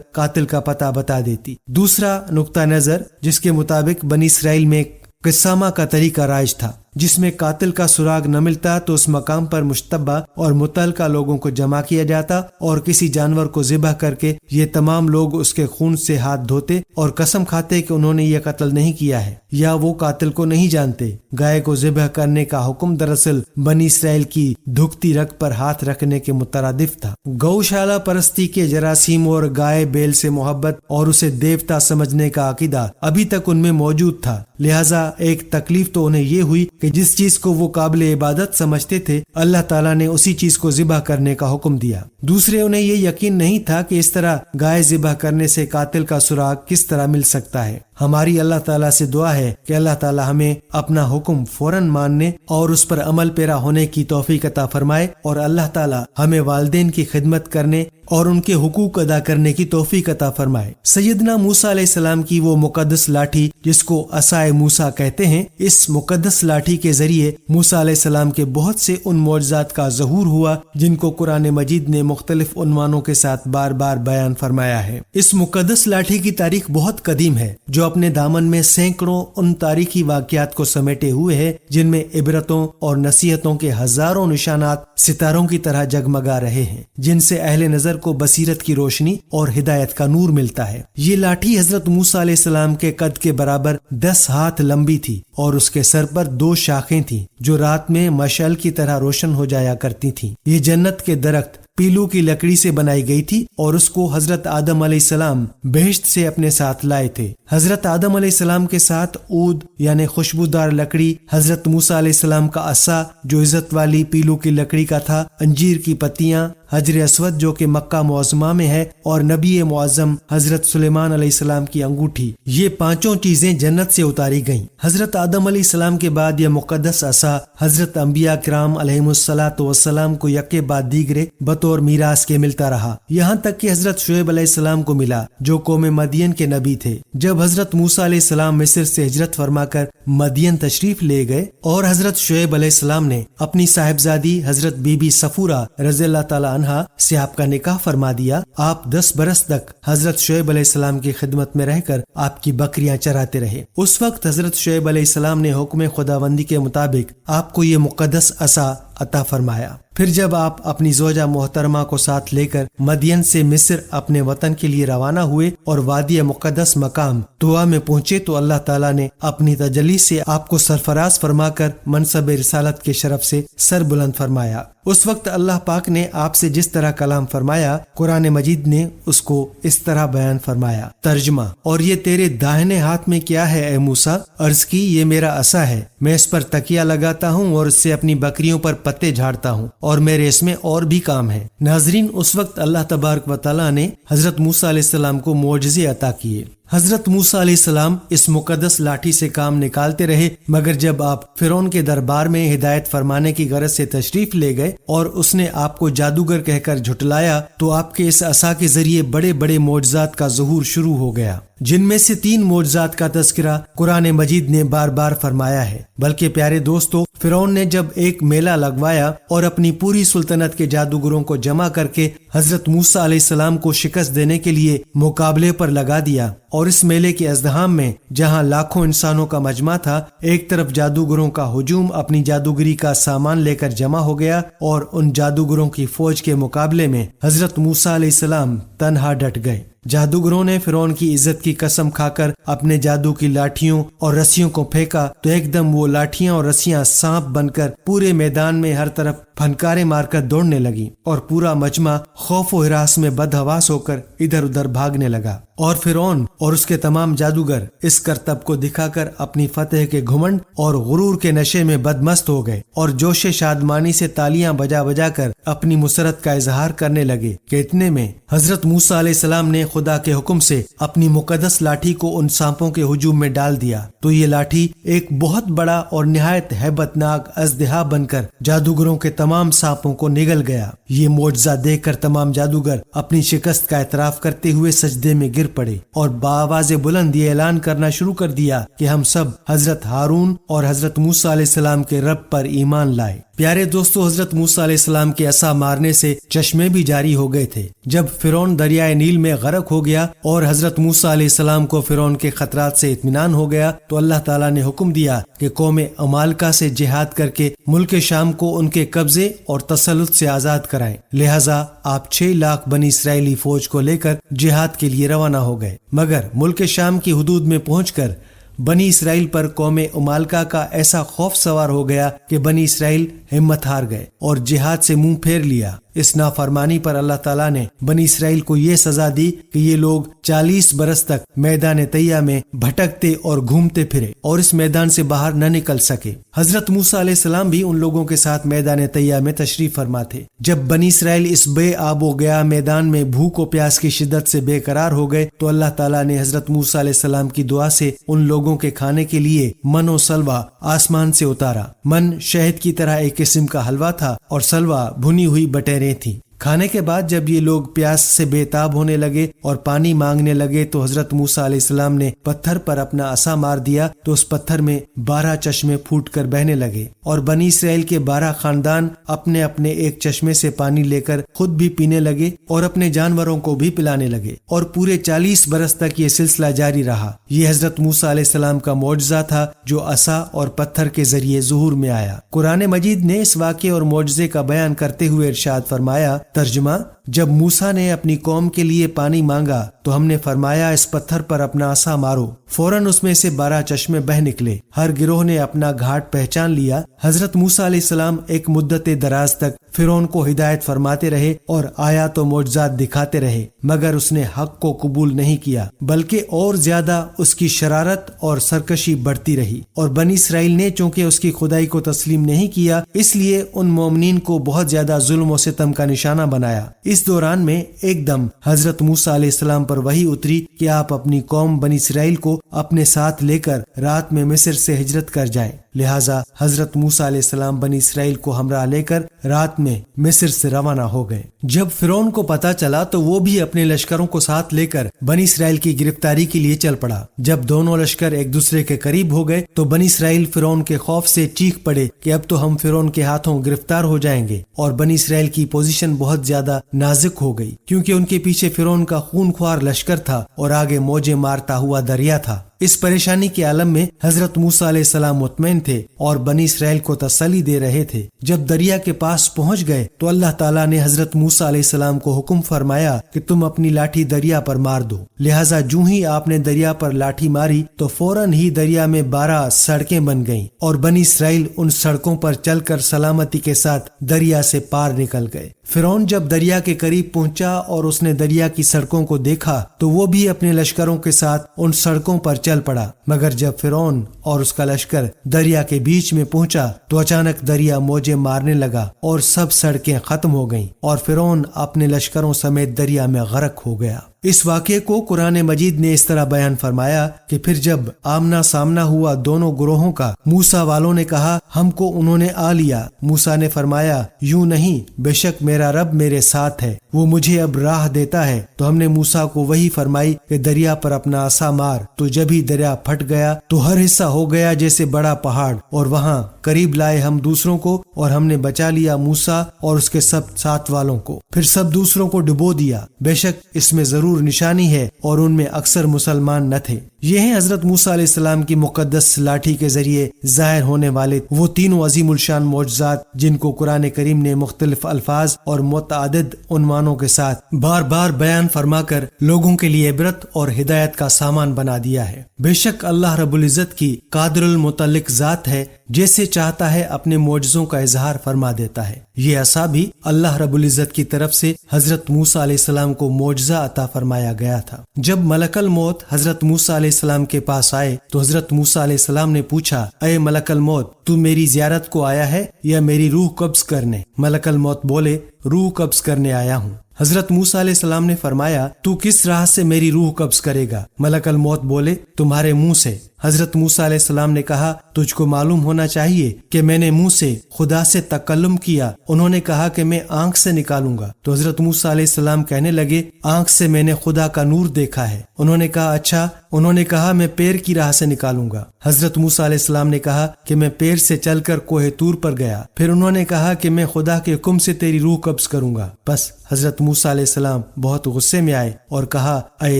قاتل کا پتہ بتا دیتی۔ دوسرا نقطہ نظر جس کے مطابق بنی اسرائیل میں قسامہ کا طریقہ رائج تھا، جس میں قاتل کا سراغ نہ ملتا تو اس مقام پر مشتبہ اور متعلقہ لوگوں کو جمع کیا جاتا اور کسی جانور کو ذبح کر کے یہ تمام لوگ اس کے خون سے ہاتھ دھوتے اور قسم کھاتے کہ انہوں نے یہ قتل نہیں کیا ہے یا وہ قاتل کو نہیں جانتے۔ گائے کو ذبح کرنے کا حکم دراصل بنی اسرائیل کی دھکتی رگ پر ہاتھ رکھنے کے مترادف تھا۔ گوشالہ پرستی کے جراثیم اور گائے بیل سے محبت اور اسے دیوتا سمجھنے کا عقیدہ ابھی تک ان میں موجود تھا، لہٰذا ایک تکلیف تو انہیں یہ ہوئی کہ جس چیز کو وہ قابل عبادت سمجھتے تھے اللہ تعالیٰ نے اسی چیز کو ذبح کرنے کا حکم دیا۔ دوسرے انہیں یہ یقین نہیں تھا کہ اس طرح گائے ذبح کرنے سے قاتل کا سراغ کس طرح مل سکتا ہے۔ ہماری اللہ تعالیٰ سے دعا ہے کہ اللہ تعالیٰ ہمیں اپنا حکم فوراً ماننے اور اس پر عمل پیرا ہونے کی توفیق عطا فرمائے، اور اللہ تعالیٰ ہمیں والدین کی خدمت کرنے اور ان کے حقوق ادا کرنے کی توفیق عطا فرمائے۔ سیدنا موسیٰ علیہ السلام کی وہ مقدس لاٹھی جس کو عصائے موسیٰ کہتے ہیں، اس مقدس لاٹھی کے ذریعے موسیٰ علیہ السلام کے بہت سے ان معجزات کا ظہور ہوا جن کو قرآن مجید نے مختلف عنوانوں کے ساتھ بار بار بیان فرمایا ہے۔ اس مقدس لاٹھی کی تاریخ بہت قدیم ہے، جو اپنے دامن میں سینکڑوں ان تاریخی واقعات کو سمیٹے ہوئے ہے جن میں عبرتوں اور نصیحتوں کے ہزاروں نشانات ستاروں کی طرح جگمگا رہے ہیں، جن سے اہل نظر کو بصیرت کی روشنی اور ہدایت کا نور ملتا ہے۔ یہ لاٹھی حضرت موسیٰ علیہ السلام کے قد کے برابر 10 ہاتھ لمبی تھی اور اس کے سر پر 2 شاخیں تھیں جو رات میں مشعل کی طرح روشن ہو جایا کرتی تھیں۔ یہ جنت کے درخت پیلو کی لکڑی سے بنائی گئی تھی اور اس کو حضرت آدم علیہ السلام بہشت سے اپنے ساتھ لائے تھے۔ حضرت آدم علیہ السلام کے ساتھ عود یعنی خوشبودار لکڑی، حضرت موسیٰ علیہ السلام کا عصا جو عزت والی پیلو کی لکڑی کا تھا، انجیر کی پتیاں، حجر اسود جو کہ مکہ معظمہ میں ہے، اور نبی معظم حضرت سلیمان علیہ السلام کی انگوٹھی، یہ 5 چیزیں جنت سے اتاری گئیں۔ حضرت آدم علیہ السلام کے بعد یہ مقدس عصا حضرت انبیاء کرام علیہم الصلاۃ والسلام کو یکے بعد دیگرے بطور میراث کے ملتا رہا، یہاں تک کہ حضرت شعیب علیہ السلام کو ملا جو قوم مدین کے نبی تھے۔ جب حضرت موسیٰ علیہ السلام مصر سے ہجرت فرما کر مدین تشریف لے گئے اور حضرت شعیب علیہ السلام نے اپنی صاحبزادی حضرت بی بی صفورہ رضی اللہ تعالی عنہا سے آپ کا نکاح فرما دیا، آپ 10 برس تک حضرت شعیب علیہ السلام کی خدمت میں رہ کر آپ کی بکریاں چراتے رہے۔ اس وقت حضرت شعیب علیہ السلام نے حکم خداوندی کے مطابق آپ کو یہ مقدس عصا عطا فرمایا۔ پھر جب آپ اپنی زوجہ محترمہ کو ساتھ لے کر مدین سے مصر اپنے وطن کے لیے روانہ ہوئے اور وادی مقدس مقام طویٰ میں پہنچے تو اللہ تعالیٰ نے اپنی تجلی سے آپ کو سرفراز فرما کر منصب رسالت کے شرف سے سر بلند فرمایا۔ اس وقت اللہ پاک نے آپ سے جس طرح کلام فرمایا، قرآن مجید نے اس کو اس طرح بیان فرمایا۔ ترجمہ: اور یہ تیرے داہنے ہاتھ میں کیا ہے اے موسیٰ؟ عرض کی، یہ میرا عصا ہے، میں اس پر تکیہ لگاتا ہوں اور اس سے اپنی بکریوں پر پتے جھاڑتا ہوں، اور میرے اس میں اور بھی کام ہے۔ ناظرین، اس وقت اللہ تبارک و تعالیٰ نے حضرت موسیٰ علیہ السلام کو معجزے عطا کیے۔ حضرت موسیٰ علیہ السلام اس مقدس لاٹھی سے کام نکالتے رہے، مگر جب آپ فرعون کے دربار میں ہدایت فرمانے کی غرض سے تشریف لے گئے اور اس نے آپ کو جادوگر کہہ کر جھٹلایا تو آپ کے اس عصا کے ذریعے بڑے بڑے معجزات کا ظہور شروع ہو گیا، جن میں سے 3 معجزات کا تذکرہ قرآن مجید نے بار بار فرمایا ہے۔ بلکہ پیارے دوستو، فرعون نے جب ایک میلہ لگوایا اور اپنی پوری سلطنت کے جادوگروں کو جمع کر کے حضرت موسیٰ علیہ السلام کو شکست دینے کے لیے مقابلے پر لگا دیا، اور اس میلے کے ازدحام میں جہاں لاکھوں انسانوں کا مجمع تھا، ایک طرف جادوگروں کا ہجوم اپنی جادوگری کا سامان لے کر جمع ہو گیا، اور ان جادوگروں کی فوج کے مقابلے میں حضرت موسیٰ علیہ السلام تنہا ڈٹ گئے۔ جادوگروں نے فرعون کی عزت کی قسم کھا کر اپنے جادو کی لاٹھیوں اور رسیوں کو پھینکا تو ایک دم وہ لاٹھیاں اور رسیاں سانپ بن کر پورے میدان میں ہر طرف پھنکارے مار کر دوڑنے لگی، اور پورا مجمع خوف و ہراس میں بدحواس ہو کر ادھر ادھر بھاگنے لگا، اور فرعون اور اس کے تمام جادوگر اس کرتب کو دکھا کر اپنی فتح کے گھمنڈ اور غرور کے نشے میں بدمست ہو گئے، اور جوش شادمانی سے تالیاں بجا بجا کر اپنی مسرت کا اظہار کرنے لگے کہ اتنے میں حضرت موسیٰ علیہ السلام نے خدا کے حکم سے اپنی مقدس لاٹھی کو ان سانپوں کے ہجوم میں ڈال دیا، تو یہ لاٹھی ایک بہت بڑا اور نہایت ہیبت ناک اژدہا بن کر جادوگروں کے تمام سانپوں کو نگل گیا۔ یہ معجزہ دیکھ کر تمام جادوگر اپنی شکست کا اعتراف کرتے ہوئے سجدے میں گر پڑے اور بآواز بلند یہ اعلان کرنا شروع کر دیا کہ ہم سب حضرت ہارون اور حضرت موسیٰ علیہ السلام کے رب پر ایمان لائے۔ پیارے دوستو، حضرت موسیٰ علیہ السلام کے عصا مارنے سے چشمے بھی جاری ہو گئے تھے۔ جب فرعون دریائے نیل میں غرق ہو گیا اور حضرت موسیٰ علیہ السلام کو فرعون کے خطرات سے اطمینان ہو گیا تو اللہ تعالیٰ نے حکم دیا کہ قوم عمالقہ سے جہاد کر کے ملک شام کو ان کے قبضے اور تسلط سے آزاد کرائیں۔ لہٰذا آپ 6 لاکھ بنی اسرائیلی فوج کو لے کر جہاد کے لیے روانہ ہو گئے، مگر ملک شام کی حدود میں پہنچ کر بنی اسرائیل پر قوم عمالقہ کا ایسا خوف سوار ہو گیا کہ بنی اسرائیل ہمت ہار گئے اور جہاد سے منہ پھیر لیا۔ اس نافرمانی پر اللہ تعالیٰ نے بنی اسرائیل کو یہ سزا دی کہ یہ لوگ 40 برس تک میدان طیہ میں بھٹکتے اور گھومتے پھرے اور اس میدان سے باہر نہ نکل سکے۔ حضرت موسیٰ علیہ السلام بھی ان لوگوں کے ساتھ میدان طیہ میں تشریف فرما تھے۔ جب بنی اسرائیل اس بے آب و گیا میدان میں بھوک و پیاس کی شدت سے بے قرار ہو گئے تو اللہ تعالیٰ نے حضرت موسیٰ علیہ السلام کی دعا سے ان لوگوں کے کھانے کے لیے من و سلوہ آسمان سے اتارا۔ من شہد کی طرح ایک قسم کا حلوہ تھا اور سلوہ بھنی ہوئی بٹیریں تھیں۔ کھانے کے بعد جب یہ لوگ پیاس سے بے تاب ہونے لگے اور پانی مانگنے لگے تو حضرت موسیٰ علیہ السلام نے پتھر پر اپنا عصا مار دیا تو اس پتھر میں 12 چشمے پھوٹ کر بہنے لگے، اور بنی اسرائیل کے 12 خاندان اپنے اپنے ایک چشمے سے پانی لے کر خود بھی پینے لگے اور اپنے جانوروں کو بھی پلانے لگے، اور پورے 40 برس تک یہ سلسلہ جاری رہا۔ یہ حضرت موسیٰ علیہ السلام کا معجزہ تھا جو عصا اور پتھر کے ذریعے ظہور میں آیا۔ قرآن مجید نے اس واقعے اور معجزے کا بیان کرتے ہوئے ارشاد فرمایا، ترجمہ: جب موسیٰ نے اپنی قوم کے لیے پانی مانگا تو ہم نے فرمایا اس پتھر پر اپنا عصا مارو، فوراً اس میں سے 12 چشمے بہ نکلے۔ ہر گروہ نے اپنا گھاٹ پہچان لیا۔ حضرت موسیٰ علیہ السلام ایک مدت دراز تک فرعون کو ہدایت فرماتے رہے اور آیات و معجزات دکھاتے رہے، مگر اس نے حق کو قبول نہیں کیا، بلکہ اور زیادہ اس کی شرارت اور سرکشی بڑھتی رہی، اور بنی اسرائیل نے چونکہ اس کی خدائی کو تسلیم نہیں کیا اس لیے ان مومنین کو بہت زیادہ ظلم و ستم کا نشانہ بنایا۔ اس دوران میں ایک دم حضرت موسیٰ علیہ السلام پر وحی اتری کہ آپ اپنی قوم بنی اسرائیل کو اپنے ساتھ لے کر رات میں مصر سے ہجرت کر جائیں۔ لہٰذا حضرت موسیٰ علیہ السلام بنی اسرائیل کو ہمراہ لے کر رات میں مصر سے روانہ ہو گئے۔ جب فرعون کو پتا چلا تو وہ بھی اپنے لشکروں کو ساتھ لے کر بنی اسرائیل کی گرفتاری کے لیے چل پڑا۔ جب دونوں لشکر ایک دوسرے کے قریب ہو گئے تو بنی اسرائیل فرعون کے خوف سے چیخ پڑے کہ اب تو ہم فرعون کے ہاتھوں گرفتار ہو جائیں گے، اور بنی اسرائیل کی پوزیشن بہت زیادہ نازک ہو گئی کیونکہ ان کے پیچھے فرعون کا خون خوار لشکر تھا اور آگے موجیں مارتا ہوا دریا تھا۔ اس پریشانی کے عالم میں حضرت موسیٰ علیہ السلام مطمئن تھے اور بنی اسرائیل کو تسلی دے رہے تھے۔ جب دریا کے پاس پہنچ گئے تو اللہ تعالیٰ نے حضرت موسیٰ علیہ السلام کو حکم فرمایا کہ تم اپنی لاٹھی دریا پر مار دو۔ لہٰذا جو ہی آپ نے دریا پر لاٹھی ماری تو فوراً ہی دریا میں 12 سڑکیں بن گئیں اور بنی اسرائیل ان سڑکوں پر چل کر سلامتی کے ساتھ دریا سے پار نکل گئے۔ فرعون جب دریا کے قریب پہنچا اور اس نے دریا کی سڑکوں کو دیکھا تو وہ بھی اپنے لشکروں کے ساتھ ان سڑکوں پر چل پڑا، مگر جب فرعون اور اس کا لشکر دریا کے بیچ میں پہنچا تو اچانک دریا موجیں مارنے لگا اور سب سڑکیں ختم ہو گئیں اور فرعون اپنے لشکروں سمیت دریا میں غرق ہو گیا۔ اس واقعے کو قرآن مجید نے اس طرح بیان فرمایا کہ پھر جب آمنا سامنا ہوا دونوں گروہوں کا، موسیٰ والوں نے کہا ہم کو انہوں نے آ لیا۔ موسیٰ نے فرمایا یوں نہیں، بے شک میرا رب میرے ساتھ ہے، وہ مجھے اب راہ دیتا ہے۔ تو ہم نے موسیٰ کو وہی فرمائی کہ دریا پر اپنا عصا مار، تو جب ہی دریا پھٹ گیا تو ہر حصہ ہو گیا جیسے بڑا پہاڑ، اور وہاں قریب لائے ہم دوسروں کو اور ہم نے بچا لیا موسیٰ اور اس کے سب ساتھ والوں کو، پھر سب دوسروں کو ڈبو دیا۔ بے شک اس میں ضرور نشانی ہے اور ان میں اکثر مسلمان نہ تھے۔ یہ ہیں حضرت موسیٰ علیہ السلام کی مقدس لاٹھی کے ذریعے ظاہر ہونے والے وہ تینوں عظیم الشان معجزات جن کو قرآن کریم نے مختلف الفاظ اور متعدد عنوانوں کے ساتھ بار بار بیان فرما کر لوگوں کے لیے عبرت اور ہدایت کا سامان بنا دیا ہے۔ بے شک اللہ رب العزت کی قادر المطلق ذات ہے، جیسے چاہتا ہے اپنے معجزوں کا اظہار فرما دیتا ہے۔ یہ عصا بھی اللہ رب العزت کی طرف سے حضرت موسیٰ علیہ السلام کو معجزہ عطا فرمایا گیا تھا۔ جب ملک الموت حضرت موسیٰ علیہ السلام کے پاس آئے تو حضرت موسیٰ علیہ السلام نے پوچھا اے ملک الموت، تو میری زیارت کو آیا ہے یا میری روح قبض کرنے؟ ملک الموت بولے روح قبض کرنے آیا ہوں۔ حضرت موسیٰ علیہ السلام نے فرمایا تو کس راہ سے میری روح قبض کرے گا؟ ملک الموت بولے تمہارے منہ سے۔ حضرت موسیٰ علیہ السلام نے کہا تجھ کو معلوم ہونا چاہیے کہ میں نے منہ سے خدا سے تکلم کیا۔ انہوں نے کہا کہ میں آنکھ سے نکالوں گا۔ تو حضرت موسیٰ علیہ السلام کہنے لگے آنکھ سے میں نے خدا کا نور دیکھا ہے۔ انہوں نے کہا اچھا؟ انہوں نے کہا میں پیر کی راہ سے نکالوں گا۔ حضرت موسیٰ علیہ السلام نے کہا کہ میں پیر سے چل کر کوہ طور پر گیا۔ پھر انہوں نے کہا کہ میں خدا کے حکم سے تیری روح قبض کروں گا۔ بس حضرت موسیٰ علیہ السلام بہت غصے میں آئے اور کہا اے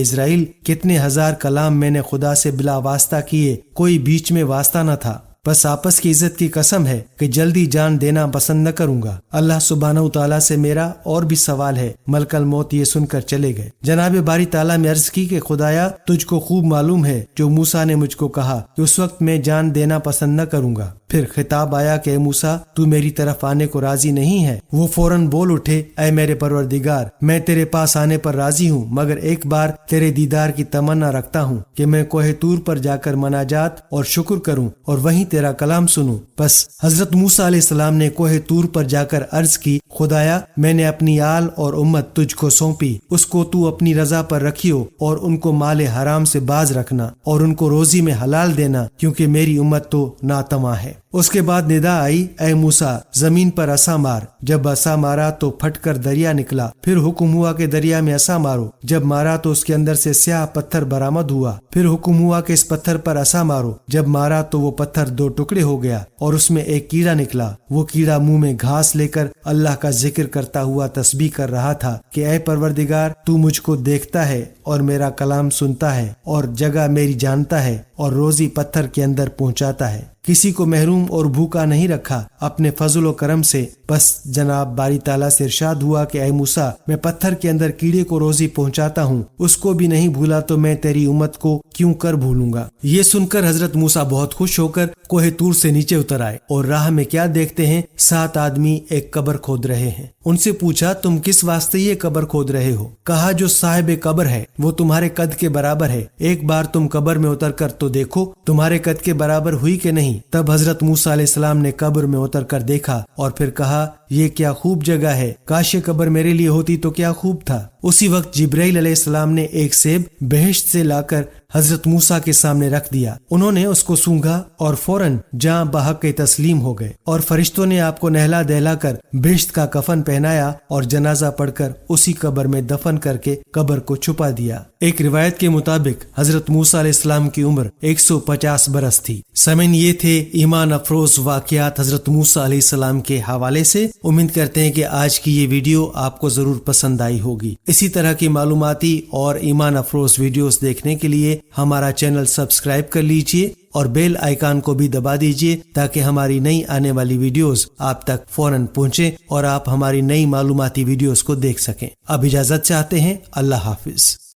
اسرائیل، کتنے ہزار کلام میں نے خدا سے بلا واسطہ کیے، کوئی بیچ میں واسطہ نہ تھا۔ بس آپس کی عزت کی قسم ہے کہ جلدی جان دینا پسند نہ کروں گا۔ اللہ سبحانہ تعالیٰ سے میرا اور بھی سوال ہے۔ ملک الموت یہ سن کر چلے گئے۔ جناب باری تعالیٰ نے عرض کی کہ خدایا تجھ کو خوب معلوم ہے جو موسیٰ نے مجھ کو کہا کہ اس وقت میں جان دینا پسند نہ کروں گا۔ پھر خطاب آیا کہ اے موسیٰ، تو میری طرف آنے کو راضی نہیں ہے؟ وہ فوراً بول اٹھے اے میرے پروردگار، میں تیرے پاس آنے پر راضی ہوں، مگر ایک بار تیرے دیدار کی تمنا رکھتا ہوں کہ میں کوہ طور پر جا کر مناجات اور شکر کروں اور وہیں تیرا کلام سنوں۔ بس حضرت موسیٰ علیہ السلام نے کوہ طور پر جا کر عرض کی خدایا میں نے اپنی آل اور امت تجھ کو سونپی، اس کو تو اپنی رضا پر رکھیو اور ان کو مال حرام سے باز رکھنا اور ان کو روزی میں حلال دینا، کیونکہ میری امت تو ناتواں ہے۔ اس کے بعد ندا آئی اے موسیٰ زمین پر عصا مار۔ جب عصا مارا تو پھٹ کر دریا نکلا۔ پھر حکم ہوا کہ دریا میں عصا مارو۔ جب مارا تو اس کے اندر سے سیاہ پتھر برآمد ہوا۔ پھر حکم ہوا کہ اس پتھر پر عصا مارو۔ جب مارا تو وہ پتھر 2 ٹکڑے ہو گیا اور اس میں ایک کیڑا نکلا۔ وہ کیڑا منہ میں گھاس لے کر اللہ کا ذکر کرتا ہوا تسبیح کر رہا تھا کہ اے پروردگار تو مجھ کو دیکھتا ہے اور میرا کلام سنتا ہے اور جگہ میری جانتا ہے اور روزی پتھر کے اندر پہنچاتا ہے، کسی کو محروم اور بھوکا نہیں رکھا اپنے فضل و کرم سے۔ بس جناب باری تعالیٰ سے ارشاد ہوا کہ اے موسیٰ میں پتھر کے اندر کیڑے کو روزی پہنچاتا ہوں، اس کو بھی نہیں بھولا تو میں تیری امت کو کیوں کر بھولوں گا۔ یہ سن کر حضرت موسیٰ بہت خوش ہو کر کوہ طور سے نیچے اتر آئے اور راہ میں کیا دیکھتے ہیں 7 آدمی ایک قبر کھود رہے ہیں۔ ان سے پوچھا تم کس واسطے یہ قبر کھود رہے ہو؟ کہا جو صاحب قبر ہے وہ تمہارے قد کے برابر ہے، ایک بار تم قبر میں اتر کر تو دیکھو تمہارے قد کے برابر ہوئی کہ نہیں۔ تب حضرت موسیٰ علیہ السلام نے قبر میں اتر کر دیکھا اور پھر کہا یہ کیا خوب جگہ ہے، کاش یہ قبر میرے لیے ہوتی تو کیا خوب تھا۔ اسی وقت جبرائیل علیہ السلام نے ایک سیب بہشت سے لا کر حضرت موسیٰ کے سامنے رکھ دیا۔ انہوں نے اس کو سونگھا اور فوراً جاں بحق تسلیم ہو گئے، اور فرشتوں نے آپ کو نہلا دہلا کر بہشت کا کفن پہنایا اور جنازہ پڑھ کر اسی قبر میں دفن کر کے قبر کو چھپا دیا۔ ایک روایت کے مطابق حضرت موسیٰ علیہ السلام کی عمر 150 برس تھی۔ سامعین یہ تھے ایمان افروز واقعات حضرت موسیٰ علیہ السلام کے حوالے سے۔ امید کرتے ہیں کہ آج کی یہ ویڈیو آپ کو ضرور پسند آئی ہوگی۔ اسی طرح کی معلوماتی اور ایمان افروز ویڈیوز دیکھنے کے لیے ہمارا چینل سبسکرائب کر لیجئے اور بیل آئیکن کو بھی دبا دیجئے تاکہ ہماری نئی آنے والی ویڈیوز آپ تک فوراً پہنچے اور آپ ہماری نئی معلوماتی ویڈیوز کو دیکھ سکیں۔ اب اجازت چاہتے ہیں، اللہ حافظ۔